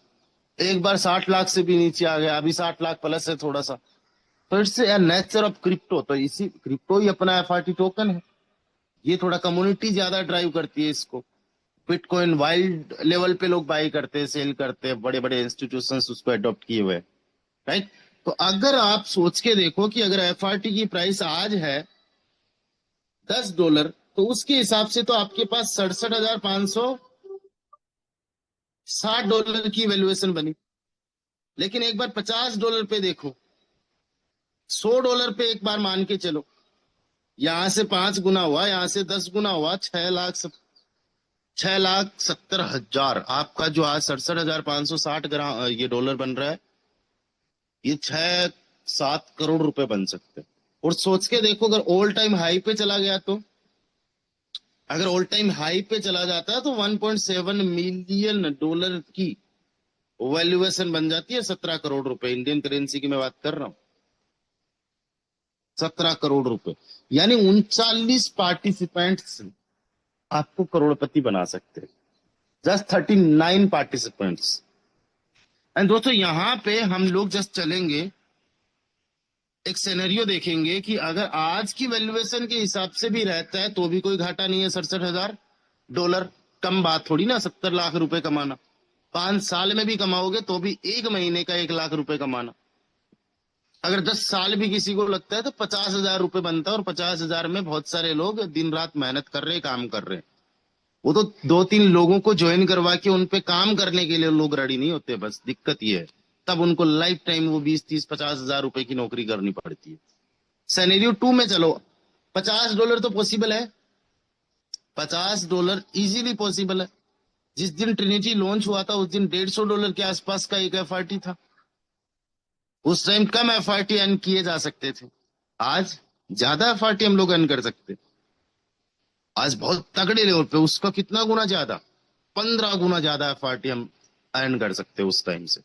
एक बार 60 लाख से भी नीचे आ गया, अभी 60 लाख प्लस है थोड़ा सा। तो इट्स नेचर ऑफ क्रिप्टो। तो इसी क्रिप्टो ही अपना FRT टोकन है। ये थोड़ा कम्युनिटी ज्यादा ड्राइव करती है इसको। बिटकॉइन वाइल्ड लेवल पे लोग बाई करते हैं, सेल करते हैं, बड़े बड़े इंस्टीट्यूशंस उसको अडॉप्ट किए हुए हैं, राइट? तो अगर आप सोच के देखो कि अगर FRT की प्राइस आज है $10, तो उसके हिसाब से तो आपके पास $67,560 की वैल्यूएशन बनी। लेकिन एक बार $50 पे देखो, $100 पे एक बार मान के चलो, यहां से 5 गुना हुआ, यहां से 10 गुना हुआ, 6,70,000। आपका जो आज 67,560 ये डॉलर बन रहा है, ये 6-7 करोड़ रुपए बन सकते हैं। और सोच के देखो, अगर ऑल टाइम हाई पे चला गया तो, अगर ऑल टाइम हाई पे चला जाता है तो $1.7 मिलियन की वैल्यूएशन बन जाती है। 17 करोड़ रुपए इंडियन करेंसी की मैं बात कर रहा हूं। 17 करोड़ रुपए, यानी 39 पार्टिसिपेंट्स आपको करोड़पति बना सकते हैं। Just 39 participants. एंड दोस्तों, यहां पे हम लोग जस्ट चलेंगे, एक सिनेरियो देखेंगे कि अगर आज की वैल्यूएशन के हिसाब से भी रहता है तो भी कोई घाटा नहीं है। $67,000 कम बात थोड़ी ना, 70 लाख रुपए कमाना। 5 साल में भी कमाओगे तो भी 1 महीने का 1 लाख रुपए कमाना। अगर 10 साल भी किसी को लगता है तो 50,000 रुपये बनता है, और 50,000 में बहुत सारे लोग दिन रात मेहनत कर रहे हैं, काम कर रहे हैं। वो तो 2-3 लोगों को ज्वाइन करवा के उन पे काम करने के लिए लोग रेडी नहीं होते, बस दिक्कत ये है। तब उनको लाइफ टाइम वो 20, 30, 50,000 रुपए की नौकरी करनी पड़ती है। सिनेरियो 2 में चलो, $50 तो पॉसिबल है, $50 इजीली पॉसिबल है। जिस दिन ट्रिनिटी लॉन्च हुआ था उस दिन $150 के आसपास का एक एफआरटी था। उस टाइम कम एफआरटी अर्न किए जा सकते थे, आज ज्यादा एफआरटी हम लोग अर्न कर सकते हैं। आज बहुत तगड़े लेवल पे उसका कितना गुना ज्यादा, 15 गुना ज्यादा एफआरटी हम अर्न कर सकते हैं उस टाइम से।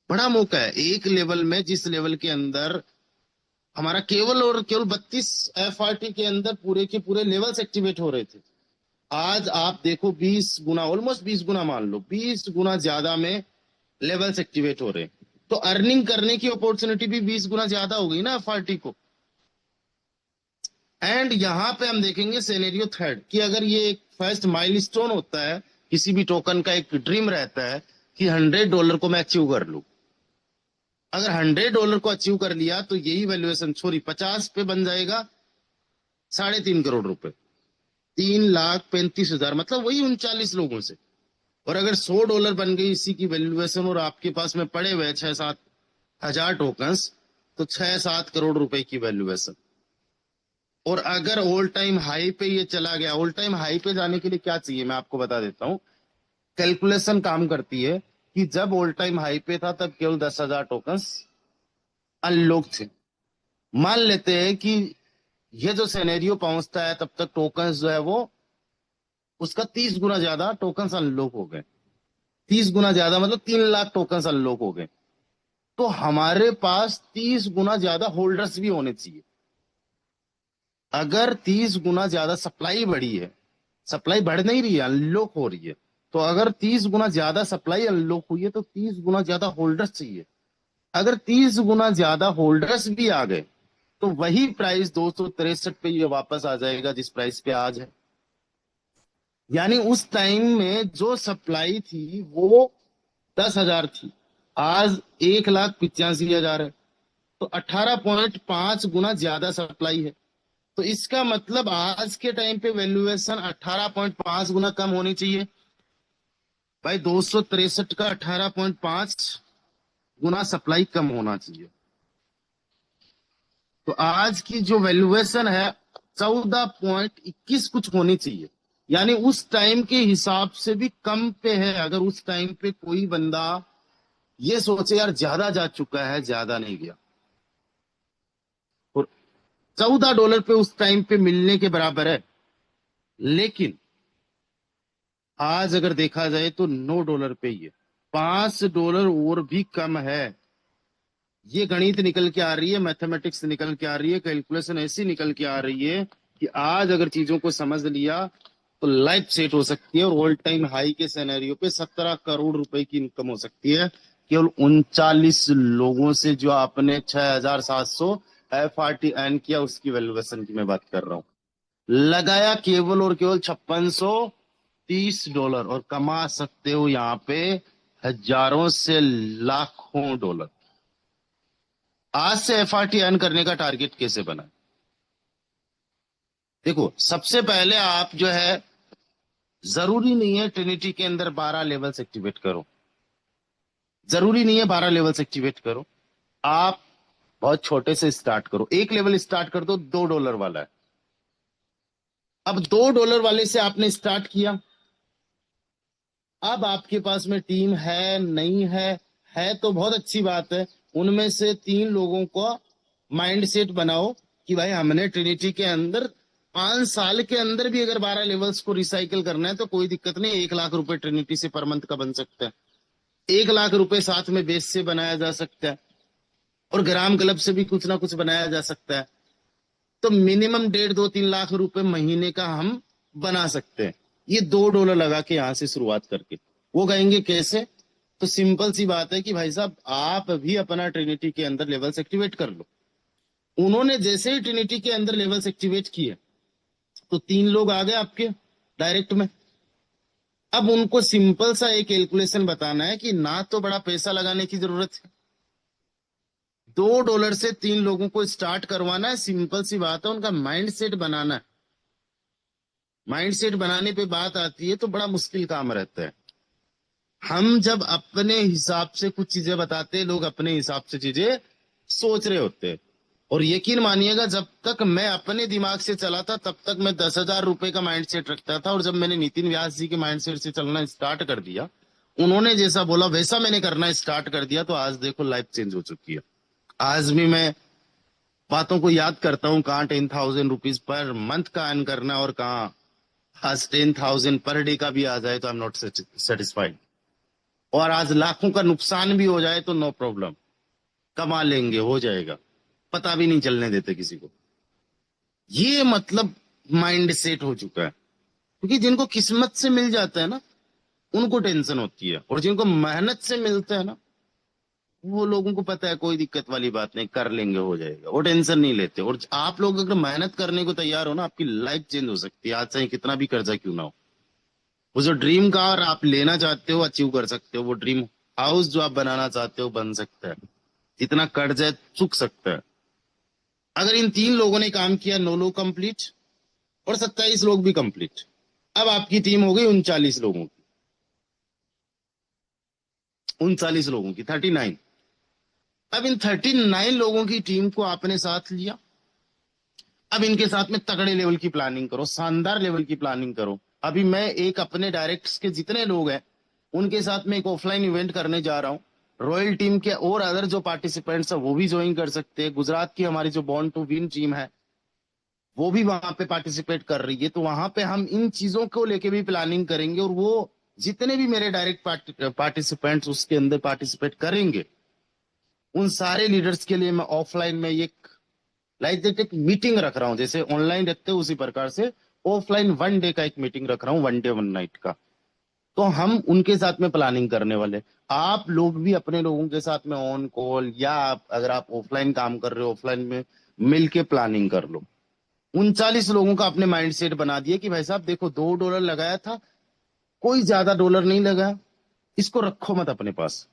बड़ा मौका है एक लेवल में, जिस लेवल के अंदर हमारा केवल और केवल 32 एफआरटी के अंदर पूरे के पूरे लेवल्स एक्टिवेट हो रहे थे। आज आप देखो 20 गुना, ऑलमोस्ट 20 गुना मान लो, 20 गुना ज्यादा में लेवल्स एक्टिवेट हो रहे हैं। तो अर्निंग करने की अपॉर्चुनिटी भी 20 गुना ज्यादा हो गई ना एफआरटी को। एंड यहां पे हम देखेंगे सिनेरियो थर्ड, कि अगर ये एक फर्स्ट माइलस्टोन होता है, किसी भी टोकन का एक ड्रीम रहता है कि $100 को मैं अचीव कर लूं। अगर $100 को अचीव कर लिया तो यही वैल्यूएशन, सॉरी 50 पे बन जाएगा 3.5 करोड़ रुपए, 3,35,000, मतलब वही 39 लोगों से। और अगर $100 बन गई इसी की वैल्यूएशन, और आपके पास में पड़े हुए 6-7 हजार टोकन्स, तो 6-7 करोड़ रुपए की वैल्यूएशन। और अगर ऑल टाइम हाई पे ये चला गया, ऑल टाइम हाई पे जाने के लिए क्या चाहिए मैं आपको बता देता हूँ। कैलकुलेशन काम करती है कि जब ऑल टाइम हाई पे था तब केवल 10,000 टोकन्स अनलॉक थे। मान लेते हैं कि ये जो सिनेरियो पहुंचता है तब तक टोकन्स जो है वो, उसका 30 गुना ज्यादा टोकन्स अनलॉक हो गए। 30 गुना ज्यादा मतलब 3 लाख टोकन्स अनलॉक हो गए। तो हमारे पास 30 गुना ज्यादा होल्डर्स भी होने चाहिए। अगर 30 गुना ज्यादा सप्लाई बढ़ी है, सप्लाई बढ़ नहीं रही है, अनलॉक हो रही है, तो अगर 30 गुना ज्यादा सप्लाई अनलॉक हुई है तो 30 गुना ज्यादा होल्डर्स चाहिए। अगर 30 गुना ज्यादा होल्डर्स भी आ गए तो वही प्राइस 263 पे ये वापस आ जाएगा जिस प्राइस पे आज है। यानी उस टाइम में जो सप्लाई थी वो 10,000 थी, आज 1,85,000 है। तो 18.5 गुना ज्यादा सप्लाई है। तो इसका मतलब आज के टाइम पे वैल्यूएशन 18.5 गुना कम होनी चाहिए। भाई 263 का 18.5 गुना सप्लाई कम होना चाहिए। तो आज की जो वैल्यूएशन है 14.21 कुछ होनी चाहिए। यानी उस टाइम के हिसाब से भी कम पे है। अगर उस टाइम पे कोई बंदा ये सोचे यार ज्यादा जा चुका है, ज्यादा नहीं गया, और $14 पे उस टाइम पे मिलने के बराबर है। लेकिन आज अगर देखा जाए तो $9 पे ही है, $5 और भी कम है। ये गणित निकल के आ रही है, मैथमेटिक्स निकल के आ रही है, कैलकुलेशन ऐसी निकल के आ रही है कि आज अगर चीजों को समझ लिया तो लाइफ सेट हो सकती है। और ऑल टाइम हाई के सिनेरियो पे 17 करोड़ रुपए की इनकम हो सकती है केवल 39 लोगों से, जो आपने 6,700 एफआरटी अर्न किया उसकी वैल्यूएशन की मैं बात कर रहा हूँ। लगाया केवल और केवल $5630, और कमा सकते हो यहाँ पे हजारों से लाखों डॉलर। आज से एफआरटी अर्न करने का टारगेट कैसे बना? देखो, सबसे पहले आप जो है, जरूरी नहीं है ट्रिनिटी के अंदर 12 लेवल्स एक्टिवेट करो, जरूरी नहीं है 12 लेवल्स एक्टिवेट करो। आप बहुत छोटे से स्टार्ट करो, एक लेवल स्टार्ट कर दो, $2 वाला है। अब $2 वाले से आपने स्टार्ट किया, अब आपके पास में टीम है नहीं है तो बहुत अच्छी बात है। उनमें से 3 लोगों को माइंड सेट बनाओ कि भाई हमने ट्रिनिटी के अंदर 5 साल के अंदर भी अगर 12 लेवल्स को रिसाइकिल करना है तो कोई दिक्कत नहीं, 1 लाख रुपए ट्रिनिटी से पर मंथ का बन सकता है। 1 लाख रुपए साथ में बेस से बनाया जा सकता है, और ग्राम क्लब से भी कुछ ना कुछ बनाया जा सकता है। तो मिनिमम 1.5-2-3 लाख रुपए महीने का हम बना सकते हैं, ये $2 लगा के यहां से शुरुआत करके। वो कहेंगे कैसे? तो सिंपल सी बात है कि भाई साहब आप भी अपना ट्रिनिटी के अंदर लेवल्स एक्टिवेट कर लो। उन्होंने जैसे ही ट्रिनिटी के अंदर लेवल्स एक्टिवेट किए तो 3 लोग आ गए आपके डायरेक्ट में, अब उनको सिंपल सा एक कैलकुलेशन बताना है कि ना तो बड़ा पैसा लगाने की जरूरत है, $2 से 3 लोगों को स्टार्ट करवाना है, सिंपल सी बात है, उनका माइंड सेट बनाना है। माइंड सेट बनाने पे बात आती है तो बड़ा मुश्किल काम रहता है। हम जब अपने हिसाब से कुछ चीजें बताते हैं, लोग अपने हिसाब से चीजें सोच रहे होते हैं। और यकीन मानिएगा, जब तक मैं अपने दिमाग से चला था तब तक मैं 10,000 रुपए का माइंड सेट रखता था, और जब मैंने नितिन व्यास जी के माइंड सेट से चलना स्टार्ट कर दिया, उन्होंने जैसा बोला वैसा मैंने करना स्टार्ट कर दिया, तो आज देखो लाइफ चेंज हो चुकी है। आज भी मैं बातों को याद करता हूँ, कहाँ 10,000 रुपीज पर मंथ का अर्न करना और कहाँ आज 10,000 पर डे का भी आ जाए तो आई एम नॉट सेटिस्फाइड। और आज लाखों का नुकसान भी हो जाए तो नो प्रॉब्लम, कमा लेंगे, हो जाएगा, पता भी नहीं चलने देते किसी को। ये मतलब माइंड सेट हो चुका है। क्योंकि जिनको किस्मत से मिल जाता है ना, उनको टेंशन होती है, और जिनको मेहनत से मिलता है ना, वो लोगों को पता है कोई दिक्कत वाली बात नहीं, कर लेंगे, हो जाएगा, वो टेंशन नहीं लेते। और आप लोग अगर मेहनत करने को तैयार हो ना, आपकी लाइफ चेंज हो सकती है, आज चाहे कितना भी कर्जा क्यों ना हो। वो जो ड्रीम कार आप लेना चाहते हो अचीव कर सकते हो, वो ड्रीम हाउस जो आप बनाना चाहते हो बन सकता है, जितना कर्ज है चुक सकता है। अगर इन 3 लोगों ने काम किया, 9 लोग कंप्लीट और 27 लोग भी कंप्लीट, अब आपकी टीम हो गई 39 लोगों की, 39 लोगों की, 39। अब इन 39 लोगों की टीम को आपने साथ लिया। अब इनके साथ में तगड़े लेवल की प्लानिंग करो, शानदार लेवल की प्लानिंग करो। अभी मैं एक अपने डायरेक्ट्स के जितने लोग हैं उनके साथ में एक ऑफलाइन इवेंट करने जा रहा हूँ। रॉयल टीम के और अदर जो पार्टिसिपेंट्स है वो भी ज्वाइन कर सकते हैं। गुजरात की हमारी जो बॉर्न टू विन टीम है वो भी वहां पे पार्टिसिपेट कर रही है, तो वहां पे हम इन चीजों को लेके भी प्लानिंग करेंगे, और वो जितने भी मेरे डायरेक्ट पार्टिसिपेंट्स उसके अंदर पार्टिसिपेट करेंगे, उन सारे लीडर्स के लिए मैं ऑफलाइन में एक लाइक दैट एक मीटिंग रख रहा हूँ, जैसे ऑनलाइन रखते हैं उसी प्रकार से ऑफलाइन 1 डे का एक मीटिंग रख रहा हूँ, 1 डे 1 नाइट का। तो हम उनके साथ में प्लानिंग करने वाले। आप लोग भी अपने लोगों के साथ में ऑन कॉल, या अगर आप ऑफलाइन काम कर रहे हो ऑफलाइन में मिल के प्लानिंग कर लो। 39 लोगों का अपने माइंड सेट बना दिया कि भाई साहब देखो, $2 लगाया था, कोई ज्यादा डॉलर नहीं लगाया, इसको रखो मत अपने पास।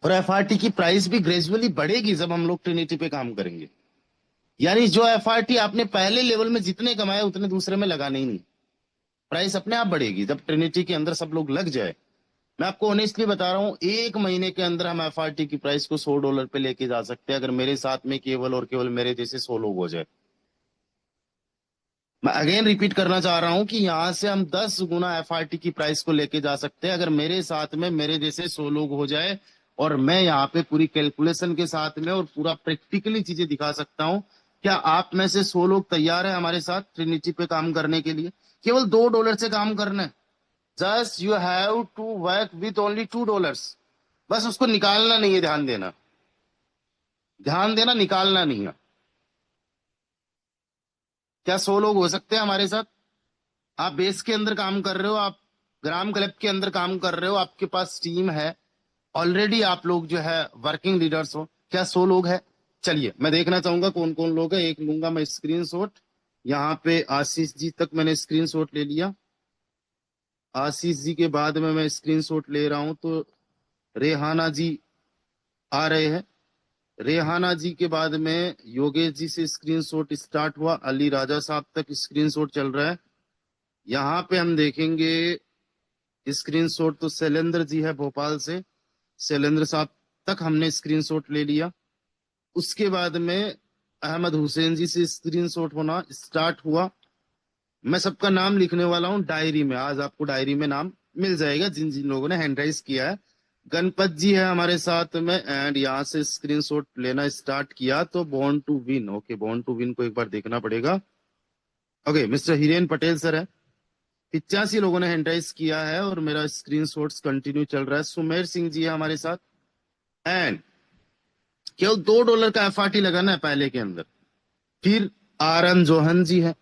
और एफआरटी की प्राइस भी ग्रेजुअली बढ़ेगी जब हम लोग ट्रिनिटी पे काम करेंगे। यानी जो एफआरटी आपने पहले लेवल में जितने कमाए उतने दूसरे में लगाने ही नहीं, प्राइस अपने आप बढ़ेगी जब ट्रिनिटी के अंदर सब लोग लग जाए। मैं आपको ऑनेस्टली बता रहा हूँ, 1 महीने के अंदर हम एफआरटी की प्राइस को $100 पे लेके जा सकते हैं, अगर मेरे साथ में केवल और केवल मेरे जैसे 100 लोग हो जाए। मैं अगेन रिपीट करना चाह रहा हूं कि यहां से हम 10 गुना एफआरटी की प्राइस को लेके जा सकते हैं, अगर मेरे साथ में मेरे जैसे 100 लोग हो जाए। और मैं यहाँ पे पूरी कैलकुलेशन के साथ में और पूरा प्रैक्टिकली चीजें दिखा सकता हूँ। क्या आप में से 100 लोग तैयार है हमारे साथ ट्रिनिटी पे काम करने के लिए? केवल $2 से काम करना है। Just you have to work with only $2। बस उसको निकालना नहीं है, ध्यान देना, ध्यान देना, निकालना नहीं है। क्या 100 लोग हो सकते हैं हमारे साथ? आप बेस के अंदर काम कर रहे हो, आप ग्राम क्लब के अंदर काम कर रहे हो, आपके पास टीम है, ऑलरेडी आप लोग जो है वर्किंग लीडर्स हो। क्या 100 लोग है? चलिए मैं देखना चाहूंगा कौन कौन लोग है। एक लूंगा मैं स्क्रीनशॉट। यहाँ पे आशीष जी तक मैंने स्क्रीनशॉट ले लिया। आशीष जी के बाद में मैं स्क्रीनशॉट ले रहा हूँ, तो रेहाना जी आ रहे हैं। रेहाना जी के बाद में योगेश जी से स्क्रीनशॉट स्टार्ट हुआ, अली राजा साहब तक स्क्रीनशॉट चल रहा है। यहाँ पे हम देखेंगे स्क्रीनशॉट तो शैलेंद्र जी है भोपाल से, शैलेंद्र साहब तक हमने स्क्रीनशॉट ले लिया। उसके बाद में अहमद हुसैन जी से स्क्रीनशॉट होना स्टार्ट हुआ। मैं सबका नाम लिखने वाला हूँ डायरी में, आज आपको डायरी में नाम मिल जाएगा जिन जिन लोगों ने हैंड राइज किया है। गणपत जी है हमारे साथ में, एंड यहाँ से स्क्रीनशॉट लेना स्टार्ट किया तो born to win, okay, born to win को एक बार देखना पड़ेगा। Okay, mister Hiren Patel sir है। 85 लोगों ने हैंड राइज किया है और मेरा स्क्रीनशॉट्स कंटिन्यू चल रहा है। सुमेर सिंह जी है हमारे साथ, एंड केवल $2 का एफआरटी लगाना है पहले के अंदर। फिर आर एन जोहन जी है,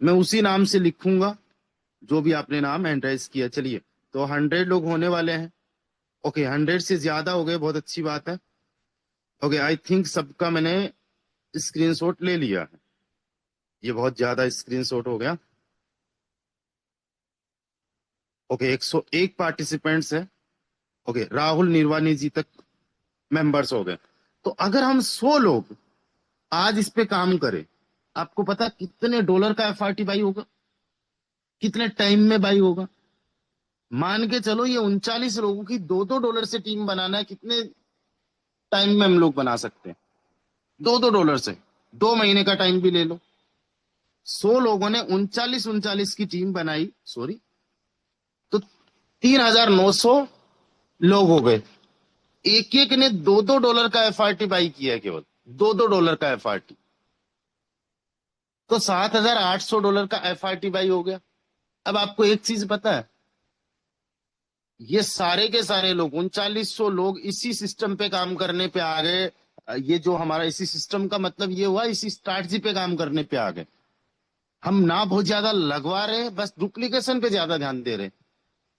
मैं उसी नाम से लिखूंगा जो भी आपने नाम एंटराइज किया। चलिए, तो 100 लोग होने वाले हैं। ओके, 100 से ज्यादा हो गए, बहुत अच्छी बात है। ओके, आई थिंक सबका मैंने स्क्रीनशॉट ले लिया है। ये बहुत ज्यादा स्क्रीनशॉट हो गया। ओके, 101 पार्टिसिपेंट्स है। ओके, राहुल निर्वाणी जी तक मेंबर्स हो गए। तो अगर हम 100 लोग आज इस पे काम करें, आपको पता कितने डॉलर का एफआरटी बाई होगा, कितने टाइम में बाई होगा? मान के चलो ये 39 लोगों की 2-2 डॉलर से टीम बनाना है, कितने टाइम में हम लोग बना सकते हैं? 2-2 डॉलर से 2 महीने का टाइम भी ले लो। 100 लोगों ने 39 की टीम बनाई, सॉरी, तो 3,900 लोग हो गए। एक एक ने 2-2 डॉलर का एफआरटी बाई किया है, केवल 2-2 डॉलर का एफआरटी। तो 7,800 डॉलर का एफआरटी बाई हो गया। अब आपको एक चीज पता है, ये सारे के सारे लोग 3900 लोग इसी सिस्टम पे काम करने पे आ गए। ये जो हमारा इसी सिस्टम का मतलब ये हुआ, इसी स्ट्रैटेजी पे काम करने पे आ गए। हम ना बहुत ज्यादा लगवा रहे हैं, बस डुप्लीकेशन पे ज्यादा ध्यान दे रहे हैं।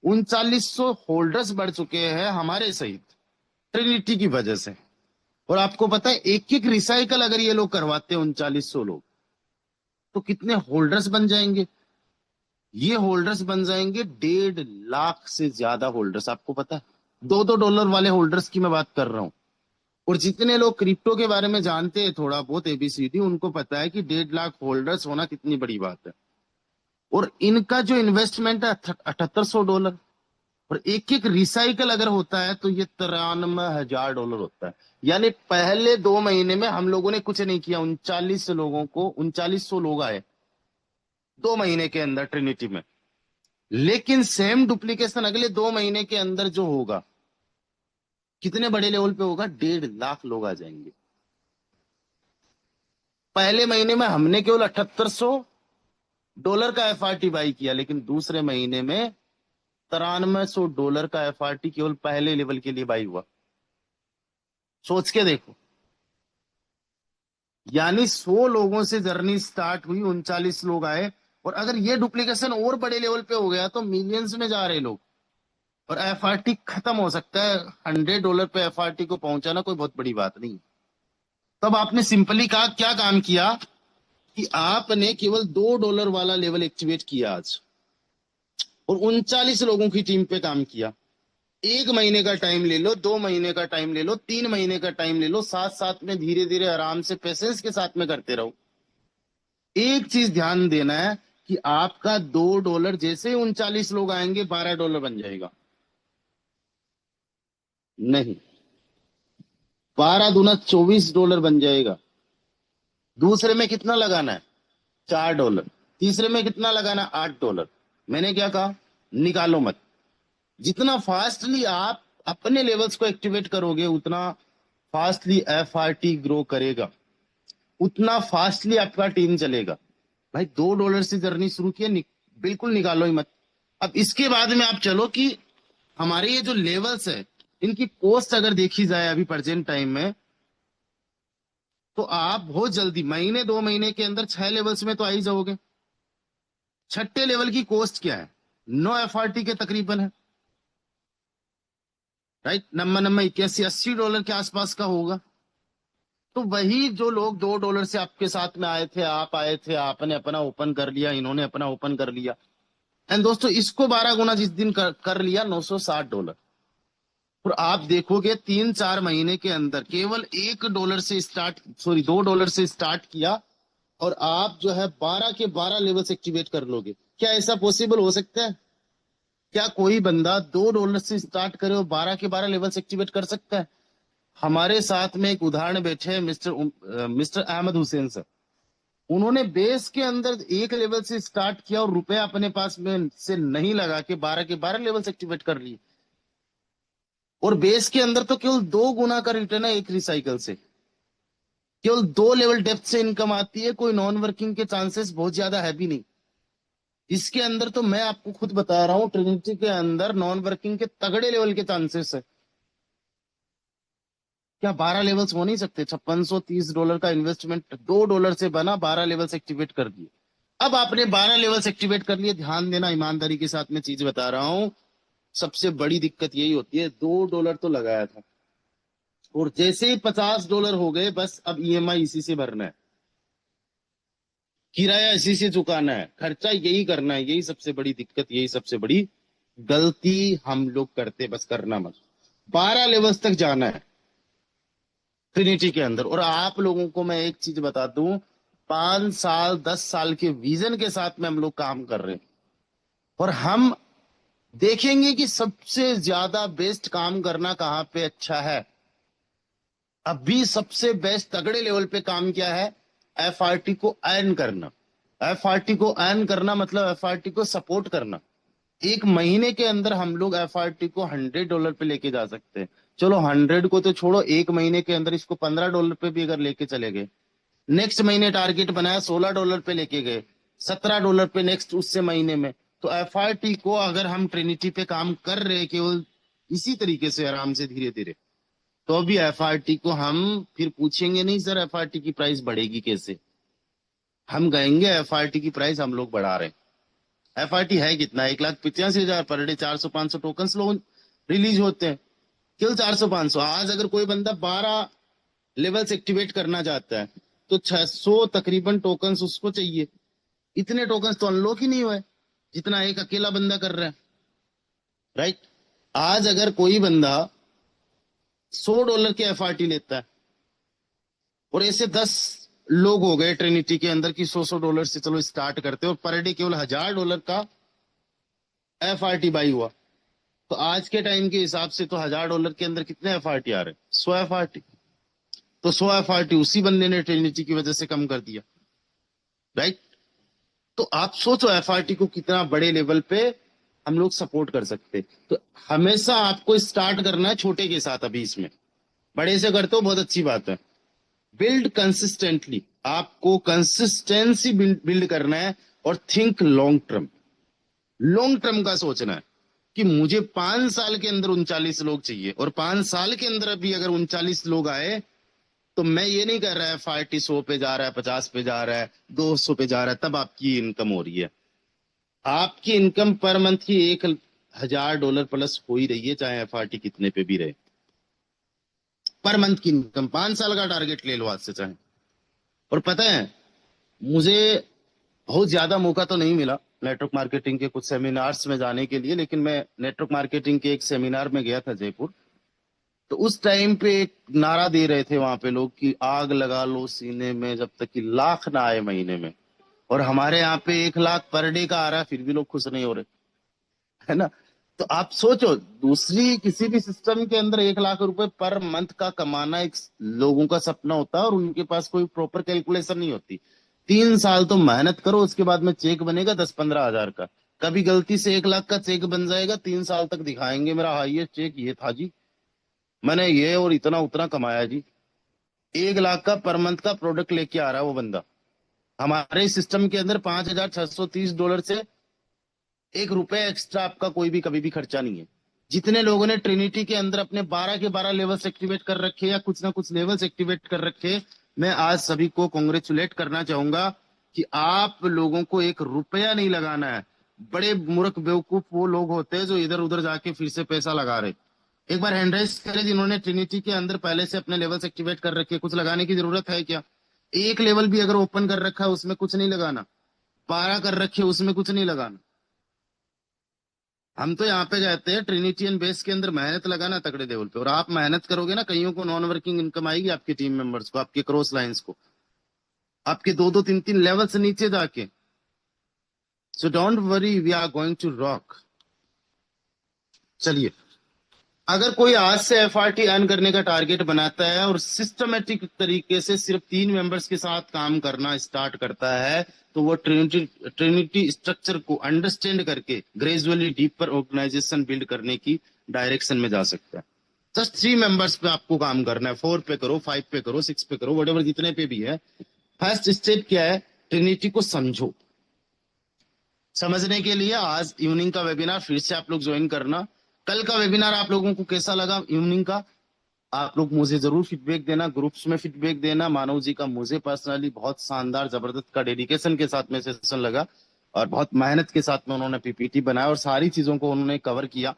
3900 होल्डर्स बढ़ चुके हैं हमारे सहित, ट्रिनिटी की वजह से। और आपको पता है एक एक रिसाइकल अगर ये लोग करवाते हैं 3900 लोग, तो कितने होल्डर्स बन जाएंगे? ये होल्डर्स बन जाएंगे 1.5 लाख से ज्यादा होल्डर्स। आपको पता है, 2-2 डॉलर वाले होल्डर्स की मैं बात कर रहा हूं। और जितने लोग क्रिप्टो के बारे में जानते हैं थोड़ा बहुत एबीसीडी, उनको पता है कि 1.5 लाख होल्डर्स होना कितनी बड़ी बात है। और इनका जो इन्वेस्टमेंट है 7,800 डॉलर, और एक एक रिसाइकल अगर होता है तो ये 93,000 डॉलर होता है। यानी पहले 2 महीने में हम लोगों ने कुछ नहीं किया, 39 लोग आए 2 महीने के अंदर ट्रिनिटी में। लेकिन सेम डुप्लीकेशन अगले 2 महीने के अंदर जो होगा, कितने बड़े लेवल पे होगा? 1.5 लाख लोग आ जाएंगे। पहले महीने में हमने केवल 7,800 डॉलर का एफआरटी बाई किया, लेकिन दूसरे महीने में 9300 डॉलर का एफआरटी केवल पहले लेवल के लिए बाई हुआ। सोच के देखो, यानी 100 लोगों से जर्नी स्टार्ट हुई, 39 लोग आए, और अगर ये डुप्लीकेशन और बड़े लेवल पे हो गया तो मिलियंस में जा रहे लोग, और एफआरटी खत्म हो सकता है। 100 डॉलर पे एफआरटी को पहुंचाना कोई बहुत बड़ी बात नहीं। तब आपने सिंपली कहा, क्या काम किया कि आपने केवल 2 डॉलर वाला लेवल एक्टिवेट किया आज, और 39 लोगों की टीम पे काम किया। 1 महीने का टाइम ले लो, 2 महीने का टाइम ले लो, 3 महीने का टाइम ले लो, साथ साथ में धीरे धीरे आराम से पेशेंस के साथ में करते रहो। एक चीज ध्यान देना है कि आपका 2 डॉलर जैसे ही 39 लोग आएंगे 12 डॉलर बन जाएगा। नहीं, 12 दूना 24 डॉलर बन जाएगा। दूसरे में कितना लगाना है? 4 डॉलर। तीसरे में कितना लगाना? 8 डॉलर। मैंने क्या कहा? निकालो मत। जितना फास्टली आप अपने लेवल्स को एक्टिवेट करोगे, उतना फास्टली एफआरटी ग्रो करेगा, उतना फास्टली आपका टीम चलेगा। भाई 2 डॉलर से जर्नी शुरू किया, बिल्कुल निकालो ही मत। अब इसके बाद में आप चलो कि हमारे ये जो लेवल्स है, इनकी कॉस्ट अगर देखी जाए अभी प्रेजेंट टाइम में, तो आप बहुत जल्दी महीने 2 महीने के अंदर 6 लेवल्स में तो आ ही जाओगे। छठे लेवल की कॉस्ट क्या है? 9 एफआरटी के तकरीबन है, राइट? नम्मा नम्मा 81-80 डॉलर के आसपास का होगा। तो वही जो लोग 2 डॉलर से आपके साथ में आए थे, आप आए थे, आपने अपना ओपन कर लिया, इन्होंने अपना ओपन कर लिया, एंड दोस्तों इसको 12 गुना जिस दिन कर लिया, 960 डॉलर। और आप देखोगे 3-4 महीने के अंदर केवल 1 डॉलर से स्टार्ट, सॉरी 2 डॉलर से स्टार्ट किया, और आप जो है 12 के 12 लेवल्स एक्टिवेट कर लोगे। क्या ऐसा पॉसिबल हो सकता है? क्या कोई बंदा 2 डॉलर से स्टार्ट करे और 12 के 12 लेवल्स एक्टिवेट कर सकता है? हमारे साथ में एक उदाहरण बैठे हैं, मिस्टर अहमद हुसैन सर। उन्होंने बेस के अंदर 1 लेवल से स्टार्ट किया और रुपया अपने पास में से नहीं लगा के 12 के 12 लेवल्स एक्टिवेट कर लिए। और बेस के अंदर तो केवल 2 गुना का रिटर्न है एक रिसाइकल से। केवल 2 लेवल डेप्थ से इनकम आती है, कोई नॉन वर्किंग के चांसेस बहुत ज्यादा है भी नहीं। इसके अंदर तो मैं आपको खुद बता रहा हूं, ट्रिनिटी के अंदर नॉन वर्किंग के तगड़े लेवल के चांसेस है। क्या 12 लेवल्स हो नहीं सकते? 5630 डॉलर का इन्वेस्टमेंट 2 डॉलर से बना, 12 लेवल्स एक्टिवेट कर दिए। अब आपने 12 लेवल्स एक्टिवेट कर लिए, ध्यान देना, ईमानदारी के साथ में चीज बता रहा हूं। सबसे बड़ी दिक्कत यही होती है, 2 डॉलर तो लगाया था, और जैसे ही 50 डॉलर हो गए, बस अब ईएमआई इसी से भरना है, किराया इसी से चुकाना है, खर्चा यही करना है। यही सबसे बड़ी दिक्कत, यही सबसे बड़ी गलती हम लोग करते, बस करना मत। 12 लेवल्स तक जाना है ट्रिनिटी के अंदर। और आप लोगों को मैं एक चीज बता दूं, 5 साल 10 साल के विजन के साथ में हम लोग काम कर रहे हैं, और हम देखेंगे कि सबसे ज्यादा बेस्ट काम करना कहाँ पे अच्छा है। अभी सबसे बेस्ट तगड़े लेवल पे काम क्या है? एफआरटी को अर्न करना। एफआरटी को अर्न करना मतलब एफआरटी को सपोर्ट करना। एक महीने के अंदर हम लोग एफआरटी को $100 पे लेके जा सकते हैं। चलो 100 को तो छोड़ो, एक महीने के अंदर इसको $15 पे भी अगर लेके चले गए, नेक्स्ट महीने टारगेट बनाया $16 पे लेके गए, $17 पे नेक्स्ट उससे महीने में, तो एफआरटी को अगर हम ट्रिनिटी पे काम कर रहे हैं केवल इसी तरीके से आराम से धीरे धीरे, तो अभी एफआरटी को हम फिर पूछेंगे नहीं सर एफआरटी की प्राइस बढ़ेगी कैसे। हम कहेंगे एफआरटी की प्राइस हम लोग बढ़ा रहे हैं। एफआरटी है कितना? 1,85,000 पर डे, 400-500 टोकन लोग रिलीज होते हैं। केवल 400-500। आज अगर कोई बंदा 12 लेवल्स एक्टिवेट करना चाहता है तो 600 तकरीबन टोकन्स उसको चाहिए। इतने टोकन्स तो अनलॉक ही नहीं हुए जितना एक अकेला बंदा कर रहा है, राइट। आज अगर कोई बंदा $100 के एफआरटी लेता है, और ऐसे 10 लोग हो गए ट्रिनिटी के अंदर की $100 से चलो स्टार्ट करते हैं, और पर डे केवल $1,000 का एफआरटी बाई हुआ, तो आज के टाइम के हिसाब से तो $1,000 के अंदर कितने एफआरटी आ रहे हैं? 100 एफआरटी। तो 100 एफआरटी उसी बंदे ने ट्रिनिटी की वजह से कम कर दिया, राइट। तो आप सोचो एफआरटी को कितना बड़े लेवल पे हम लोग सपोर्ट कर सकते। तो हमेशा आपको स्टार्ट करना है छोटे के साथ। अभी इसमें बड़े से करते हो बहुत अच्छी बात है। बिल्ड कंसिस्टेंटली, आपको कंसिस्टेंसी बिल्ड करना है, और think long term. Long term का सोचना है कि मुझे 5 साल के अंदर 39 लोग चाहिए, और 5 साल के अंदर अभी अगर 39 लोग आए, तो मैं ये नहीं कर रहा है पार्टी 100 पे जा रहा है, 50 पे जा रहा है, 200 पे जा रहा है तब आपकी इनकम हो रही है। आपकी इनकम पर मंथ की $1,000 प्लस हो ही रही है, चाहे एफआरटी कितने पे भी रहे। पर मंथ की इनकम, 5 साल का टारगेट ले लो आज से चाहे। और पता है, मुझे बहुत ज्यादा मौका तो नहीं मिला नेटवर्क मार्केटिंग के कुछ सेमिनार्स में जाने के लिए, लेकिन मैं नेटवर्क मार्केटिंग के एक सेमिनार में गया था जयपुर। तो उस टाइम पे एक नारा दे रहे थे वहां पे लोग कि आग लगा लो सीने में जब तक कि लाख ना आए महीने में। और हमारे यहाँ पे 1 लाख पर डे का आ रहा है, फिर भी लोग खुश नहीं हो रहे, है ना। तो आप सोचो, दूसरी किसी भी सिस्टम के अंदर 1 लाख रुपए पर मंथ का कमाना एक लोगों का सपना होता है, और उनके पास कोई प्रॉपर कैलकुलेशन नहीं होती। 3 साल तो मेहनत करो, उसके बाद में चेक बनेगा 10-15 हजार का। कभी गलती से 1 लाख का चेक बन जाएगा, 3 साल तक दिखाएंगे मेरा हाईएस्ट चेक ये था जी, मैंने ये और इतना उतना कमाया जी। 1 लाख का पर मंथ का प्रोडक्ट लेके आ रहा है वो बंदा। हमारे सिस्टम के अंदर $5,630 से 1 रुपए एक्स्ट्रा आपका कोई भी कभी भी खर्चा नहीं है। जितने लोगों ने ट्रिनिटी के अंदर अपने 12 के 12 लेवल्स एक्टिवेट कर रखे या कुछ ना कुछ लेवल्स एक्टिवेट कर रखे, मैं आज सभी को कॉन्ग्रेचुलेट करना चाहूंगा कि आप लोगों को 1 रुपया नहीं लगाना है। बड़े मूर्ख बेवकूफ वो लोग होते हैं जो इधर उधर जाके फिर से पैसा लगा रहे। एक बार हैंड राइज करें जिन्होंने ट्रिनिटी के अंदर पहले से अपने लेवल्स एक्टिवेट कर रखे। कुछ लगाने की जरूरत है क्या? एक लेवल भी अगर ओपन कर रखा है उसमें कुछ नहीं लगाना, 12 कर रखे उसमें कुछ नहीं लगाना। हम तो यहाँ पे कहते हैं ट्रिनिटियन बेस के अंदर मेहनत लगाना तगड़े लेवल पे, और आप मेहनत करोगे ना, कईयों को नॉन वर्किंग इनकम आएगी, आपके टीम मेंबर्स को, आपके क्रॉस लाइंस को, आपके 2-2 3-3 लेवल से नीचे जाके। So don't worry, we are going to rock. चलिए, अगर कोई आज से एफआरटी अर्न करने का टारगेट बनाता है और सिस्टमेटिक तरीके से सिर्फ 3 मेंबर्स के साथ काम करना स्टार्ट करता है, तो वो ट्रिनिटी ट्रिनिटी स्ट्रक्चर को अंडरस्टैंड करके ग्रेजुअली डीपर ऑर्गेनाइजेशन बिल्ड करने की डायरेक्शन में जा सकता है। जस्ट 3 मेंबर्स पे आपको काम करना है। 4 पे करो, 5 पे करो, 6 पे करो, वट जितने पे भी है। फर्स्ट स्टेप क्या है? ट्रिनिटी को समझो। समझने के लिए आज इवनिंग का वेबिनार फिर से आप लोग ज्वाइन करना। कल का वेबिनार आप लोगों को कैसा लगा इवनिंग का, आप लोग मुझे जरूर फीडबैक देना, ग्रुप्स में फीडबैक देना। मानव जी का मुझे पर्सनली बहुत शानदार जबरदस्त का डेडिकेशन के साथ में सेशन लगा, और बहुत मेहनत के साथ में उन्होंने पीपीटी बनाया और सारी चीजों को उन्होंने कवर किया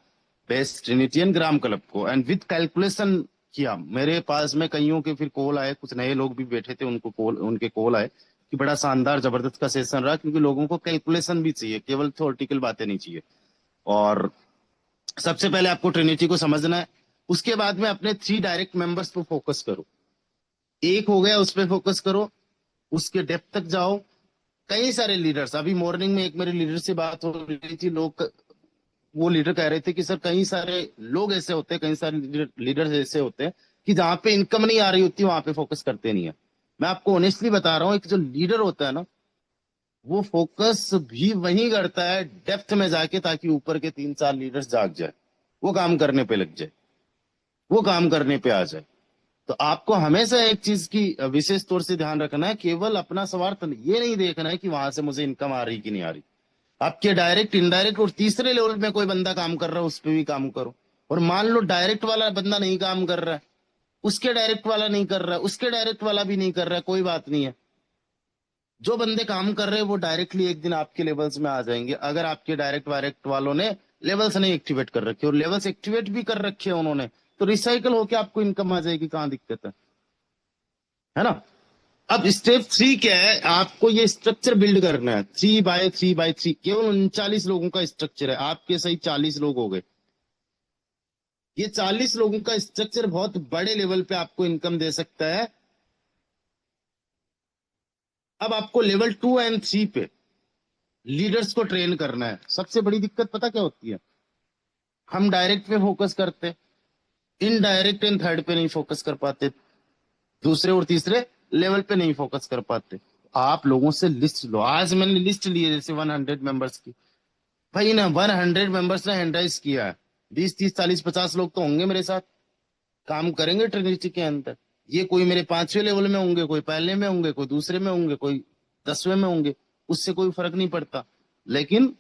बेस्ट ट्रिनिटियन ग्राम क्लब को, एंड विद कैलकुलेशन किया। मेरे पास में कईयों के फिर कॉल आए, कुछ नए लोग भी बैठे थे, उनके कॉल आए कि बड़ा शानदार जबरदस्त का सेशन रहा, क्योंकि लोगों को कैलकुलेशन भी चाहिए, केवल थ्योरेटिकल बातें नहीं चाहिए। और सबसे पहले आपको ट्रिनिटी को समझना है। उसके बाद में अपने 3 डायरेक्ट मेंबर्स पे फोकस करो। एक हो गया, उस पे फोकस करो, उसके डेप्थ तक जाओ। कई सारे लीडर्स, अभी मॉर्निंग में एक मेरे लीडर से बात हो रही थी, लोग, वो लीडर कह रहे थे कि सर कई सारे लोग ऐसे होते हैं, कई सारे लीडर्स ऐसे होते हैं कि जहां पे इनकम नहीं आ रही होती वहां पे फोकस करते नहीं है। मैं आपको ऑनेस्टली बता रहा हूँ, एक जो लीडर होता है ना, वो फोकस भी वही करता है डेप्थ में जाके, ताकि ऊपर के 3 4 लीडर्स जाग जाए, वो काम करने पे लग जाए, वो काम करने पे आ जाए। तो आपको हमेशा एक चीज की विशेष तौर से ध्यान रखना है, केवल अपना स्वार्थ ये नहीं देखना है कि वहां से मुझे इनकम आ रही कि नहीं आ रही। आपके डायरेक्ट, इनडायरेक्ट और तीसरे लेवल में कोई बंदा काम कर रहा है, उस पर भी काम करो। और मान लो डायरेक्ट वाला बंदा नहीं काम कर रहा है, उसके डायरेक्ट वाला नहीं कर रहा है, उसके डायरेक्ट वाला भी नहीं कर रहा है, कोई बात नहीं है। जो बंदे काम कर रहे हैं वो डायरेक्टली एक दिन आपके लेवल्स में आ जाएंगे। अगर आपके डायरेक्ट वायरेक्ट वालों ने लेवल्स नहीं एक्टिवेट कर रखे, और लेवल्स एक्टिवेट भी कर रखे हैं उन्होंने, तो रिसाइकल होके आपको इनकम आ जाएगी, कहाँ दिक्कत है ना। अब स्टेप 3 क्या है, आपको ये स्ट्रक्चर बिल्ड करना है। 3 बाय 3 बाय 3, केवल 39 लोगों का स्ट्रक्चर है, आपके सही 40 लोग हो गए। ये 40 लोगों का स्ट्रक्चर बहुत बड़े लेवल पे आपको इनकम दे सकता है। अब आपको लेवल 2 और 3 पे लीडर्स को ट्रेन करना है। सबसे बड़ी दिक्कत पता क्या होती है, हम डायरेक्ट पे फोकस करते, इनडायरेक्ट एंड थर्ड पे नहीं फोकस कर पाते, दूसरे और तीसरे लेवल पे नहीं फोकस कर पाते। आप लोगों से लिस्ट लो, आज मैंने लिस्ट ली है जैसे 100 मेंबर्स की। भाई ना 100 मेंबर्स ने हैंडराइज किया है, 20 30 40 50 लोग तो होंगे मेरे साथ, काम करेंगे ट्रिनिटी के अंदर। ये कोई मेरे 5वें लेवल में होंगे, कोई पहले में होंगे, कोई दूसरे में होंगे, कोई 10वें में होंगे, उससे कोई फर्क नहीं पड़ता। लेकिन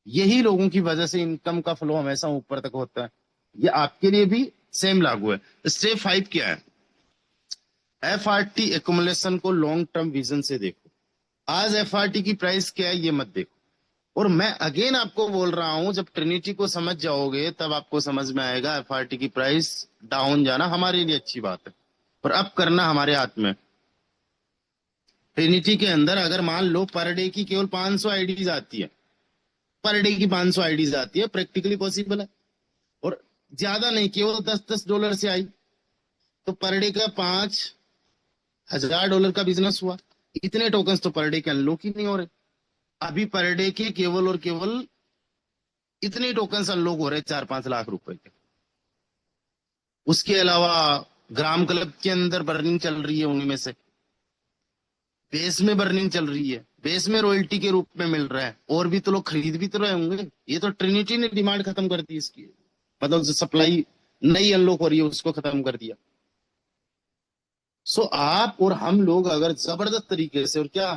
यही लोगों की वजह से इनकम का फ्लो हमेशा ऊपर तक होता है। ये आपके लिए भी सेम लागू है। स्टेप 5 क्या है, FRT एकुमुलेशन को लॉन्ग टर्म विजन से देखो। आज FRT की प्राइस क्या है ये मत देखो। और मैं अगेन आपको बोल रहा हूं, जब ट्रिनिटी को समझ जाओगे तब आपको समझ में आएगा FRT की प्राइस डाउन जाना हमारे लिए अच्छी बात है, पर अब करना हमारे हाथ में। ट्रिनिटी के अंदर अगर मान लो पर डे की केवल 500 आईडीज आती है, पर डे की 500 आईडीज आती है, प्रैक्टिकली पॉसिबल है। और ज्यादा नहीं, केवल $10 से आई, तो पर डे का $5000 का बिजनेस हुआ। इतने टोकन्स तो पर डे के अनलॉक ही नहीं हो रहे। अभी पर डे के केवल और केवल इतने टोकन्स अनलॉक हो रहे 4 5 लाख रुपए के। उसके अलावा ग्राम क्लब के अंदर बर्निंग चल रही है, उन्हीं में से बेस में बर्निंग चल रही है, बेस में रॉयल्टी के रूप में मिल रहा है, और भी तो लोग खरीद भी तो रहे होंगे। ये तो ट्रिनिटी ने डिमांड खत्म कर दी इसकी, मतलब जो सप्लाई नई अनलॉक हो रही है उसको खत्म कर दिया। सो आप और हम लोग अगर जबरदस्त तरीके से, और क्या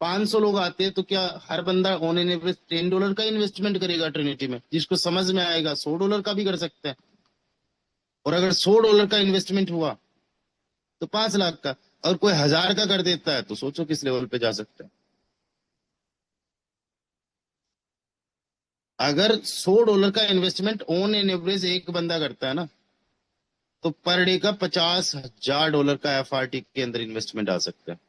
500 लोग आते हैं तो क्या हर बंदा ऑन एन एवरेज $10 का इन्वेस्टमेंट करेगा ट्रिनिटी में? जिसको समझ में आएगा $100 का भी कर सकते हैं। और अगर $100 का इन्वेस्टमेंट हुआ तो 5 लाख का, और कोई 1000 का कर देता है तो सोचो किस लेवल पे जा सकता है। अगर $100 का इन्वेस्टमेंट ऑन एन एवरेज एक बंदा करता है ना, तो पर डे का $50,000 का FRT के अंदर इन्वेस्टमेंट आ सकता है।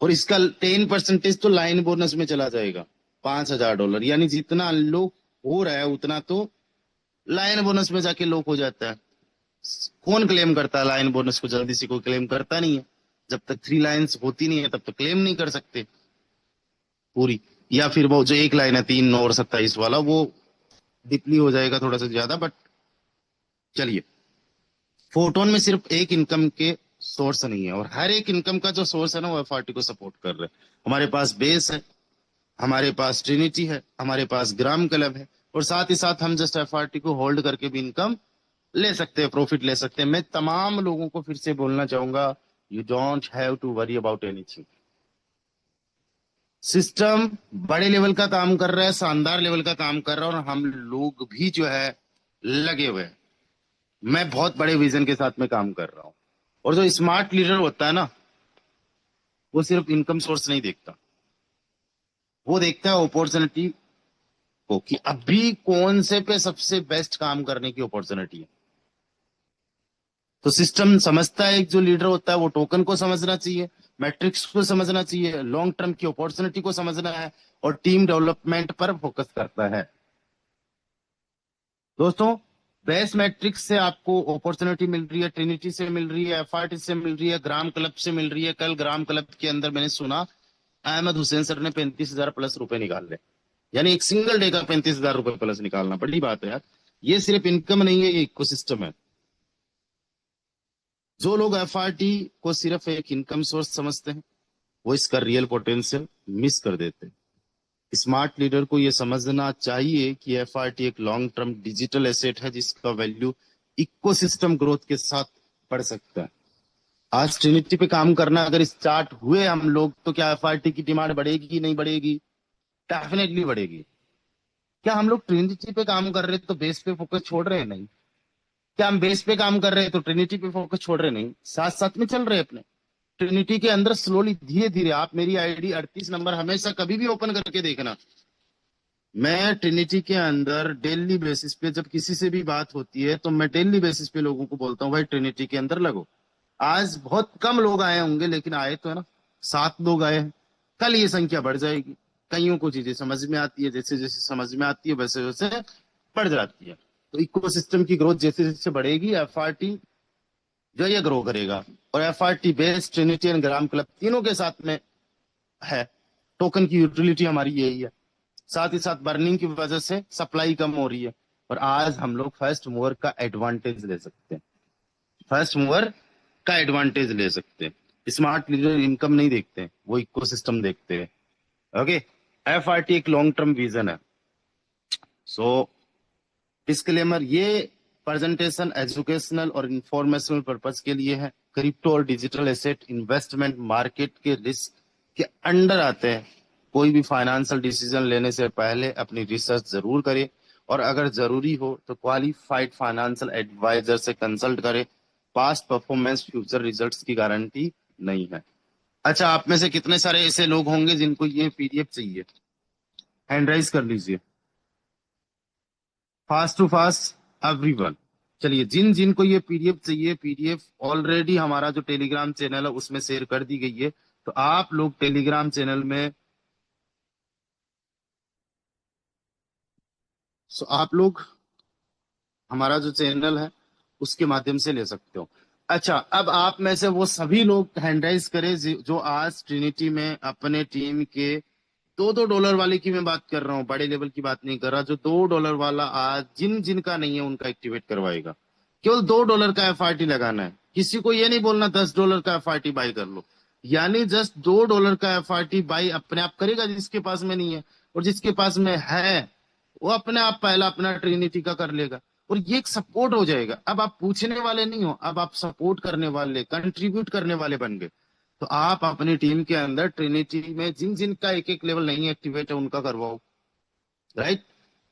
और इसका 10% तो लाइन बोनस में चला जाएगा, $5,000, यानी जितना अनलॉक हो रहा है उतना तो लाइन बोनस में जाके लॉक हो जाता है। कौन क्लेम करता है लाइन बोनस को? जल्दी से कोई क्लेम करता नहीं है। जब तक 3 लाइन्स होती नहीं है तब तक क्लेम नहीं कर सकते पूरी। या फिर वो जो एक लाइन है 3 9 और 27 वाला, वो डिपली हो जाएगा थोड़ा सा ज्यादा, बट चलिए। फोटोन में सिर्फ एक इनकम के सोर्स नहीं है, और हर एक इनकम का जो सोर्स है ना वो FRT को सपोर्ट कर रहा है। हमारे पास बेस है, हमारे पास ट्रिनिटी है, हमारे पास ग्राम क्लब है, और साथ ही साथ हम जस्ट FRT को होल्ड करके भी इनकम ले सकते हैं, प्रॉफिट ले सकते हैं। मैं तमाम लोगों को फिर से बोलना चाहूंगा, you don't have to worry about anything. System बड़े लेवल का काम कर रहा है, शानदार लेवल का काम कर रहा है, और हम लोग भी जो है लगे हुए हैं। मैं बहुत बड़े विजन के साथ में काम कर रहा हूँ। और जो स्मार्ट लीडर होता है ना, वो सिर्फ इनकम सोर्स नहीं देखता, वो देखता है अपॉर्चुनिटी को, कि अभी कौन से पे सबसे बेस्ट काम करने की अपॉर्चुनिटी है। तो सिस्टम समझता है, एक जो लीडर होता है वो टोकन को समझना चाहिए, मैट्रिक्स को समझना चाहिए, लॉन्ग टर्म की अपॉर्चुनिटी को समझना है, और टीम डेवलपमेंट पर फोकस करता है। दोस्तों, बेस्ट मैट्रिक्स से आपको अपॉर्चुनिटी मिल रही है, ट्रिनिटी से मिल रही है, एफआरटी से मिल रही है, ग्राम क्लब से मिल रही है। कल ग्राम क्लब के अंदर मैंने सुना अहमद हुसैन सर ने 35,000 प्लस रुपए निकाल ले, यानी एक सिंगल डे का 35,000 रुपए प्लस निकालना बड़ी बात है यार। ये सिर्फ इनकम नहीं है, ये इकोसिस्टम है। जो लोग एफआरटी को सिर्फ एक इनकम सोर्स समझते हैं, वो इसका रियल पोटेंशियल मिस कर देते हैं। स्मार्ट लीडर को यह समझना चाहिए कि एफआरटी एक लॉन्ग टर्म डिजिटल एसेट है, जिसका वैल्यू इकोसिस्टम ग्रोथ के साथ बढ़ सकता है। आज ट्रिनिटी पे काम करना अगर स्टार्ट हुए हम लोग, तो क्या एफआरटी की डिमांड बढ़ेगी कि नहीं बढ़ेगी? डेफिनेटली बढ़ेगी। क्या हम लोग ट्रिनिटी पे काम कर रहे हैं तो बेस पे फोकस छोड़ रहे हैं? नहीं। क्या हम बेस पे काम कर रहे हैं तो ट्रिनिटी पे फोकस छोड़ रहे हैं? नहीं, साथ साथ में चल रहे हैं अपने। ट्रिनिटी के अंदर स्लोली धीरे धीरे, आप मेरी आईडी 38 नंबर हमेशा कभी भी ओपन करके देखना। मैं ट्रिनिटी के अंदर डेली बेसिस पे जब किसी से भी बात होती है, तो मैं डेली बेसिस पे लोगों को बोलता हूँ भाई ट्रिनिटी के अंदर लगो। आज बहुत कम लोग आए होंगे, लेकिन आए तो है ना, 7 लोग आए हैं। कल ये संख्या बढ़ जाएगी। कईयों को चीजें समझ में आती है, जैसे जैसे समझ में आती है वैसे वैसे बढ़ जाती है। तो इकोसिस्टम की ग्रोथ जैसे जैसे बढ़ेगी, एफआरटी जो ये ग्रो करेगा। और FRT based Trinity and gram club तीनों के साथ में है। टोकन की यूटिलिटी हमारी यही है। साथ ही साथ बर्निंग की वजह से सप्लाई कम हो रही है, और आज हम लोग फर्स्ट मूवर का एडवांटेज ले सकते हैं। फर्स्ट मूवर का एडवांटेज ले सकते हैं। स्मार्ट लीडर इनकम नहीं देखते हैं, वो इकोसिस्टम देखते हैं। ओके, एफआरटी एक लॉन्ग टर्म विजन है। सो डिस्क्लेमर, ये प्रेजेंटेशन एजुकेशनल और इंफॉर्मेशनल पर्पज के लिए है। क्रिप्टो और डिजिटल एसेट इन्वेस्टमेंट मार्केट के रिस्क के अंडर आते हैं। कोई भी फाइनेंशियल डिसीजन लेने से पहले अपनी रिसर्च जरूर करें, और अगर जरूरी हो तो क्वालिफाइड फाइनेंशियल एडवाइजर से कंसल्ट करें। पास्ट परफॉर्मेंस फ्यूचर रिजल्ट्स की गारंटी नहीं है। अच्छा, आप में से कितने सारे ऐसे लोग होंगे जिनको ये पीडीएफ चाहिए? हैंड राइज कर लीजिए, फास्ट टू फास्ट एवरीवन। चलिए, जिन जिन को ये पीडीएफ चाहिए, पीडीएफ ऑलरेडी हमारा जो टेलीग्राम चैनल है उसमें शेयर कर दी गई है। तो आप लोग टेलीग्राम चैनल में, सो आप लोग हमारा जो चैनल है उसके माध्यम से ले सकते हो। अच्छा, अब आप में से वो सभी लोग हैंड राइज करें जो आज ट्रिनिटी में अपने टीम के $2 वाले की मैं बात कर रहा हूँ, बड़े लेवल की बात नहीं कर रहा। जो $2 वाला आज जिन जिनका नहीं है उनका एक्टिवेट करवाएगा। केवल $2 का एफआरटी लगाना है। किसी को ये नहीं बोलना $10 का एफआरटी बाई कर लो। यानी जस्ट $2 का एफआरटी बाई अपने आप करेगा जिसके पास में नहीं है, और जिसके पास में है वो अपने आप पहला अपना ट्रिनिटी का कर लेगा, और ये एक सपोर्ट हो जाएगा। अब आप पूछने वाले नहीं हो, अब आप सपोर्ट करने वाले, कंट्रीब्यूट करने वाले बन गए। तो आप अपनी टीम के अंदर ट्रिनिटी में जिन जिन का एक एक लेवल नहीं एक्टिवेट है उनका करवाओ, राइट।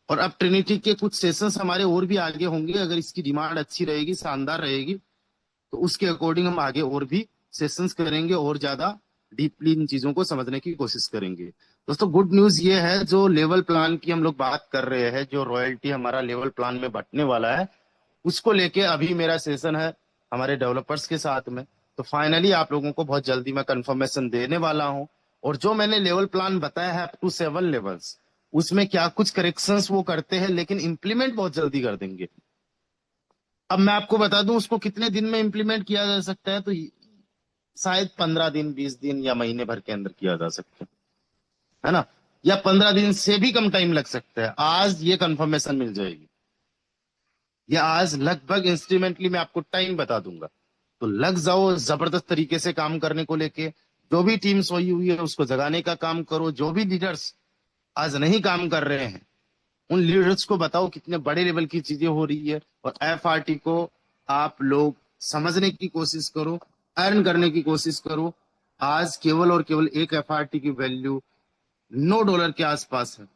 और अब ट्रिनिटी के कुछ सेशंस हमारे और भी आगे होंगे। अगर इसकी डिमांड अच्छी रहेगी, शानदार रहेगी, तो उसके अकॉर्डिंग हम आगे और भी सेशंस करेंगे, और ज्यादा डीपली इन चीजों को समझने की कोशिश करेंगे। दोस्तों, गुड न्यूज ये है, जो लेवल प्लान की हम लोग बात कर रहे हैं, जो रॉयल्टी हमारा लेवल प्लान में बंटने वाला है, उसको लेके अभी मेरा सेशन है हमारे डेवलपर्स के साथ में। तो फाइनली आप लोगों को बहुत जल्दी मैं कंफर्मेशन देने वाला हूं। और जो मैंने लेवल प्लान बताया है अप टू 7 लेवल्स, उसमें क्या कुछ करेक्शंस वो करते हैं, लेकिन इंप्लीमेंट बहुत जल्दी कर देंगे। अब मैं आपको बता दूं उसको कितने दिन में इंप्लीमेंट किया जा सकता है, तो शायद 15 दिन, 20 दिन या महीने भर के अंदर किया जा सकता है ना, या 15 दिन से भी कम टाइम लग सकता है। आज ये कंफर्मेशन मिल जाएगी, या आज लगभग इंस्ट्रूमेंटली मैं आपको टाइम बता दूंगा। तो लग जाओ जबरदस्त तरीके से काम करने को लेके। जो भी टीम सोई हुई है उसको जगाने का काम करो। जो भी लीडर्स आज नहीं काम कर रहे हैं, उन लीडर्स को बताओ कितने बड़े लेवल की चीजें हो रही है, और एफआरटी को आप लोग समझने की कोशिश करो, अर्न करने की कोशिश करो। आज केवल और केवल एक एफआरटी की वैल्यू $9 के आसपास है।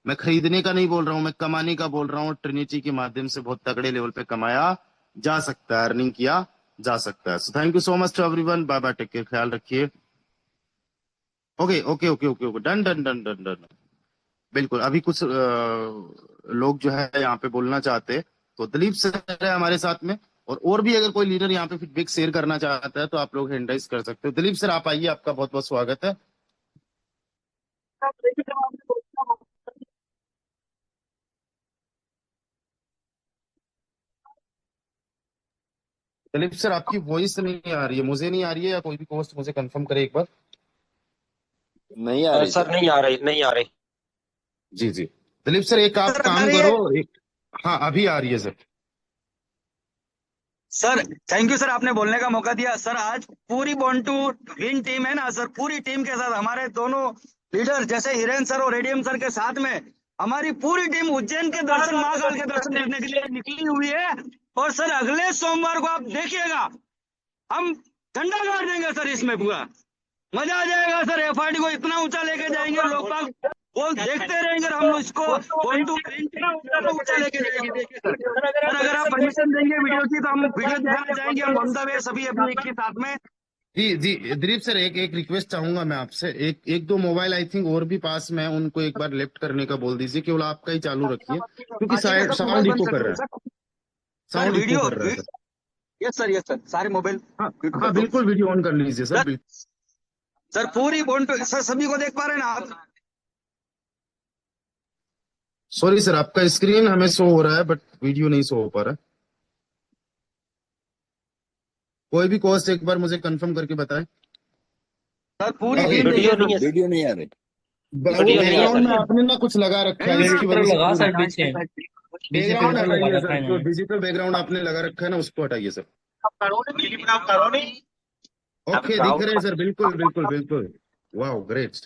मैं खरीदने का नहीं बोल रहा हूं, मैं कमाने का बोल रहा हूं। ट्रिनिटी के माध्यम से बहुत तगड़े लेवल पे कमाया जा सकता है, अर्निंग किया जा सकता है। So thank you so much to everyone. Bye bye, take care, ख्याल रखिए। Okay okay okay okay okay, done done done done done. बिल्कुल, अभी कुछ लोग जो है यहाँ पे बोलना चाहते हैं। तो दिलीप सर है हमारे साथ में, और भी अगर कोई लीडर यहाँ पे फीडबैक शेयर करना चाहता है तो आप लोग हैंड राइज कर सकते हो। दिलीप सर आप आइए, आपका बहुत बहुत स्वागत है। दिलीप सर आपकी वॉइस नहीं आ रही है, मुझे नहीं आ रही है, या कोई भी पोस्ट मुझे कंफर्म करे एक बार। नहीं आ रही सर सर। नहीं आ रही, नहीं आ रही। जी जी। दिलीप सर एक आप सर आ काम रही करो, है। एक, हाँ अभी आ रही है sir. Sir thank you sir, आपने बोलने का मौका दिया। सर आज पूरी बॉन्ड टू विन टीम है ना सर, पूरी टीम के साथ हमारे दोनों लीडर जैसे हिरेन सर और रेडियम सर के साथ में हमारी पूरी टीम उज्जैन के दर्शन, महाकाल के दर्शन करने के लिए निकली हुई है। और सर अगले सोमवार को आप देखिएगा, हम झंडा गाड़ देंगे सर, इसमें पूरा मजा आ जाएगा सर। एफआरडी को इतना ऊंचा लेके जाएंगे, लोग बाग वो देखते रहेंगे और हम इसको बॉन्ड टू विन टीम ऊंचा लेके जाएंगे। देखिए सर, सर अगर आप परमिशन देंगे वीडियो की तो हम वीडियो दिखाना चाहेंगे, हम ऑन द वे सभी अपने एक के साथ में। जी जी दिलीप सर एक एक रिक्वेस्ट चाहूंगा मैं आपसे, एक एक दो मोबाइल आई थिंक और भी पास में है, उनको एक बार लेफ्ट करने का बोल दीजिए, केवल आपका ही चालू रखिए क्योंकि हाँ, ठीक है सर, मोबाइल साउंड बंद इको कर कर दो रहा है। Sir. Sir sound echo video, कर रहा है सर। यस सर, सारे मोबाइल हाँ म्यूट हाँ कर दो। बिल्कुल वीडियो ऑन कर लीजिए सर, सर बिल्कुल। सर पूरी बॉन्ड टू सर, सभी को देख पा रहे हैं ना आप? सॉरी सर आपका स्क्रीन हमें शो हो रहा है बट वीडियो नहीं शो हो पा रहा। कोई भी कॉस्ट एक बार मुझे कंफर्म करके बताएं। सर पूरी ओके, टीम वीडियो देखिए नहीं है, वीडियो नहीं आ रही। वो वीडियो नहीं है बैकग्राउंड में सर। आपने ना कुछ लगा रखा है जिसकी फिल्टर वजह से लगा पूरी सर पीछे, पीछे बैकग्राउंड फिल्टर लगा हटाइए रखा सर, है जो इन्होंने। डिजिटल बैकग्राउंड आपने लगा रखा है ना उसको हटाइए सर। ओके दिख रहे हैं सर, बिल्कुल बिल्कुल बिल्कुल। वाह ग्रेट।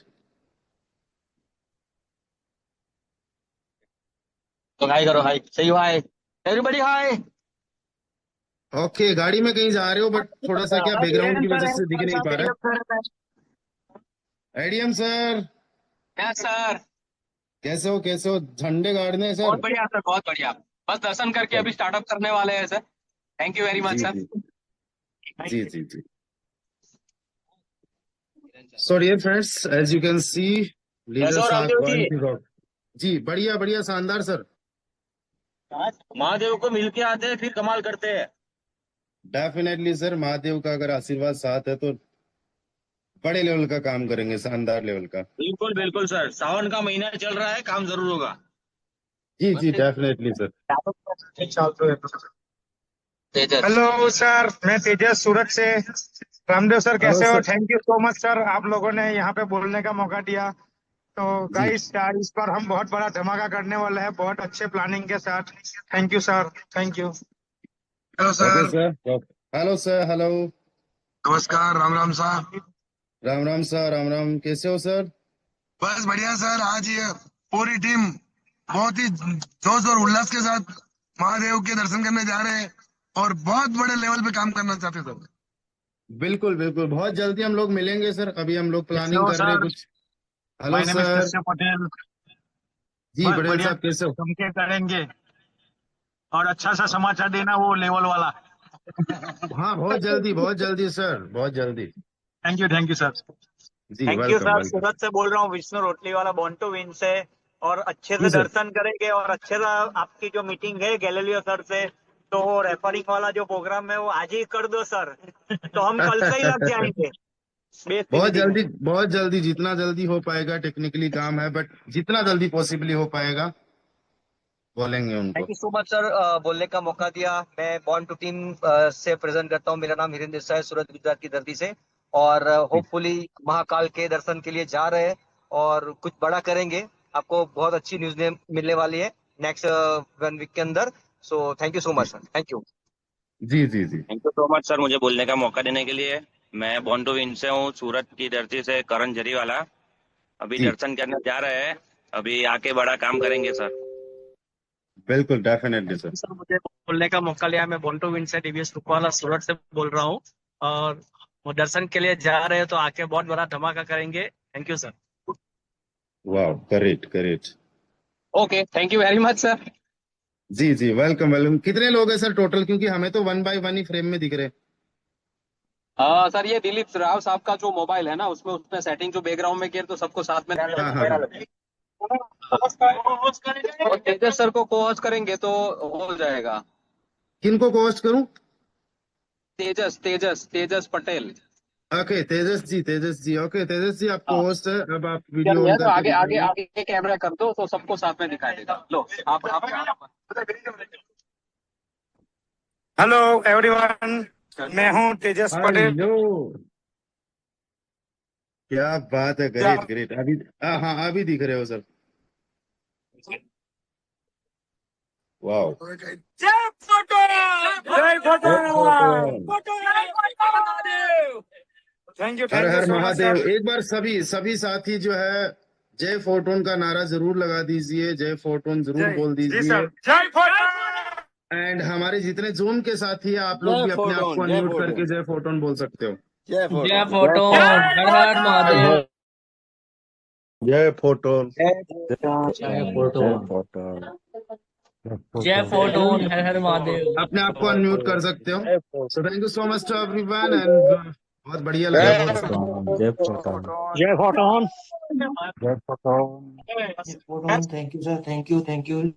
तो हाय करो, हाय सही, हाय एवरीबॉडी, हाय। ओके गाड़ी में कहीं जा रहे हो बट थोड़ा सा क्या बैकग्राउंड की वजह से दिख नहीं पा रहा है। एडीएम सर यस सर, कैसे हो, कैसे हो? झंडे गाड़ने हैं बहुत सर। बढ़िया सर, बहुत बढ़िया। बस दर्शन करके अभी स्टार्टअप करने वाले हैं sir. Thank you very much जी सर। जी जी जी जी। So dear friends, as you can see, कैसे हो leaders are Ramdev going ji? to rock. जी बढ़िया बढ़िया शानदार सर। महादेव को मिलके आते हैं फिर कमाल करते हैं। डेफिनेटली सर, महादेव का अगर आशीर्वाद साथ है तो बड़े लेवल का काम करेंगे, शानदार लेवल का। बिल्कुल बिल्कुल सर, सावन का महीना चल रहा है, काम जरूर होगा। जी जी डेफिनेटली सर। तेजस, हेलो सर, मैं तेजस सूरत से। रामदेव सर हेलो कैसे हो? Sir. Thank you so much sir, आप लोगों ने यहाँ पे बोलने का मौका दिया। तो जी गाइस यार, इस बार हम बहुत बड़ा धमाका करने वाले हैं, बहुत अच्छे प्लानिंग के साथ। Thank you sir, thank you. Hello okay sir. Sir. Hello sir, hello. नमस्कार, राम राम साहब। राम राम सर, राम राम, कैसे हो सर? बस बढ़िया सर। आज ये पूरी टीम बहुत ही जोश और उल्लास के साथ महादेव के दर्शन करने जा रहे हैं और बहुत बड़े लेवल पे काम करना चाहते हैं सर। बिल्कुल बिल्कुल, बहुत जल्दी हम लोग मिलेंगे सर, अभी हम लोग कैसे प्लानिंग हो कर रहे हैं सर? कुछ। Hello my name is sir. Kashyap Patel. जी बस पटेल बढ़िया, साहब कैसे हो? तुम क्या करेंगे? और अच्छा सा समाचार देना, वो लेवल वाला। हाँ बहुत जल्दी सर, बहुत जल्दी। Thank you sir. जी thank you welcome sir, welcome. Surat से बोल रहा हूँ, विष्णु रोटली वाला बॉन्ड टू विन से। और अच्छे जी से सर। दर्शन करेंगे और अच्छे से आपकी जो मीटिंग है गैलीलियो सर से, तो वो रेफरिंग वाला जो प्रोग्राम है वो आज ही कर दो सर, तो हम कल से ही लग जाएंगे बहुत बेसिकली में। जल्दी बहुत जल्दी, जितना जल्दी हो पाएगा, टेक्निकली काम है बट जितना जल्दी पॉसिबली हो पाएगा बोलेंगे थैंक उनको। यू सो मच सर, बोलने का मौका दिया। मैं बॉर्न टू टीम से प्रेजेंट करता हूँ। मेरा नाम हिरेंद्र देसाई है, सूरत गुजरात की धरती से। और जी होपफुली महाकाल के दर्शन के लिए जा रहे हैं और कुछ बड़ा करेंगे। आपको बहुत अच्छी न्यूज मिलने वाली है नेक्स्ट 1 वीक के अंदर। So thank you so much sir, thank you. जी जी जी। Thank you so much sir, मुझे बोलने का मौका देने के लिए। मैं बॉन्ड टू विन से हूँ, सूरत की धरती से, करण झरीवाला। अभी जी दर्शन करने जा रहे हैं, अभी आके बड़ा काम करेंगे सर। बिल्कुल डेफिनेटली सर। सर मुझे बोलने का मौका लिया, मैं बॉन्टो विन से डीवीएस रुकवाला सूरत से बोल रहा हूँ। और वो दर्शन के लिए जा रहे हैं तो आके बहुत बड़ा धमाका करेंगे। Thank you sir. वाह great great. Okay, thank you very much sir. जी जी वेलकम वेलकम। कितने लोग हैं सर टोटल, क्योंकि हमें तो 1 बाय 1 ही फ्रेम में दिख रहे हैं। सर ये दिलीप राव साहब का जो मोबाइल है ना, उसमें उसने सेटिंग जो बैकग्राउंड में किया, तो सबको साथ में हाँ हाँ हाँ। और तेजस सर को कोऑर्डिनेट करेंगे तो हो जाएगा। किनको कॉस्ट करूं? तेजस तेजस तेजस पटेल। ओके तेजस जी ओके तेजस जी आपको हाँ। होस्ट है, अब आप क्या वीडियो है ऑन तो करके आगे आगे दिखाइए। आगे कैमरा कर दो तो सबको साथ में दिखाई देगा। लो आप हेलो एवरीवन, मैं हूँ तेजस पटेल। हेलो, क्या बात है, ग्रेट ग्रेट। अभी हाँ अभी दिख रहे हो सर। वाओ, जय फोटो, जय photo, thank you her her so much Mahadev. Sir. एक बार सभी साथी जो है जय फोटोन का नारा जरूर लगा दीजिए, जय फोटोन जरूर बोल जी दीजिए। सर, जय फोटो। एंड हमारे जितने जोन के साथी हैं आप लोग भी अपने आप को अनम्यूट करके जय फोटोन बोल सकते हो। जय जय फोटो। फोटोन, हर हर महादेव। जय फोटो। जय फोटोन, जय फोटोन, हर हर महादेव। अपने आप को अनम्यूट कर सकते हो। So thank you so much to everyone and बहुत बढ़िया लगा, बहुत सही। जय फोटो। जय फोटो। जय फोटो। जय photon, thank you sir, thank you.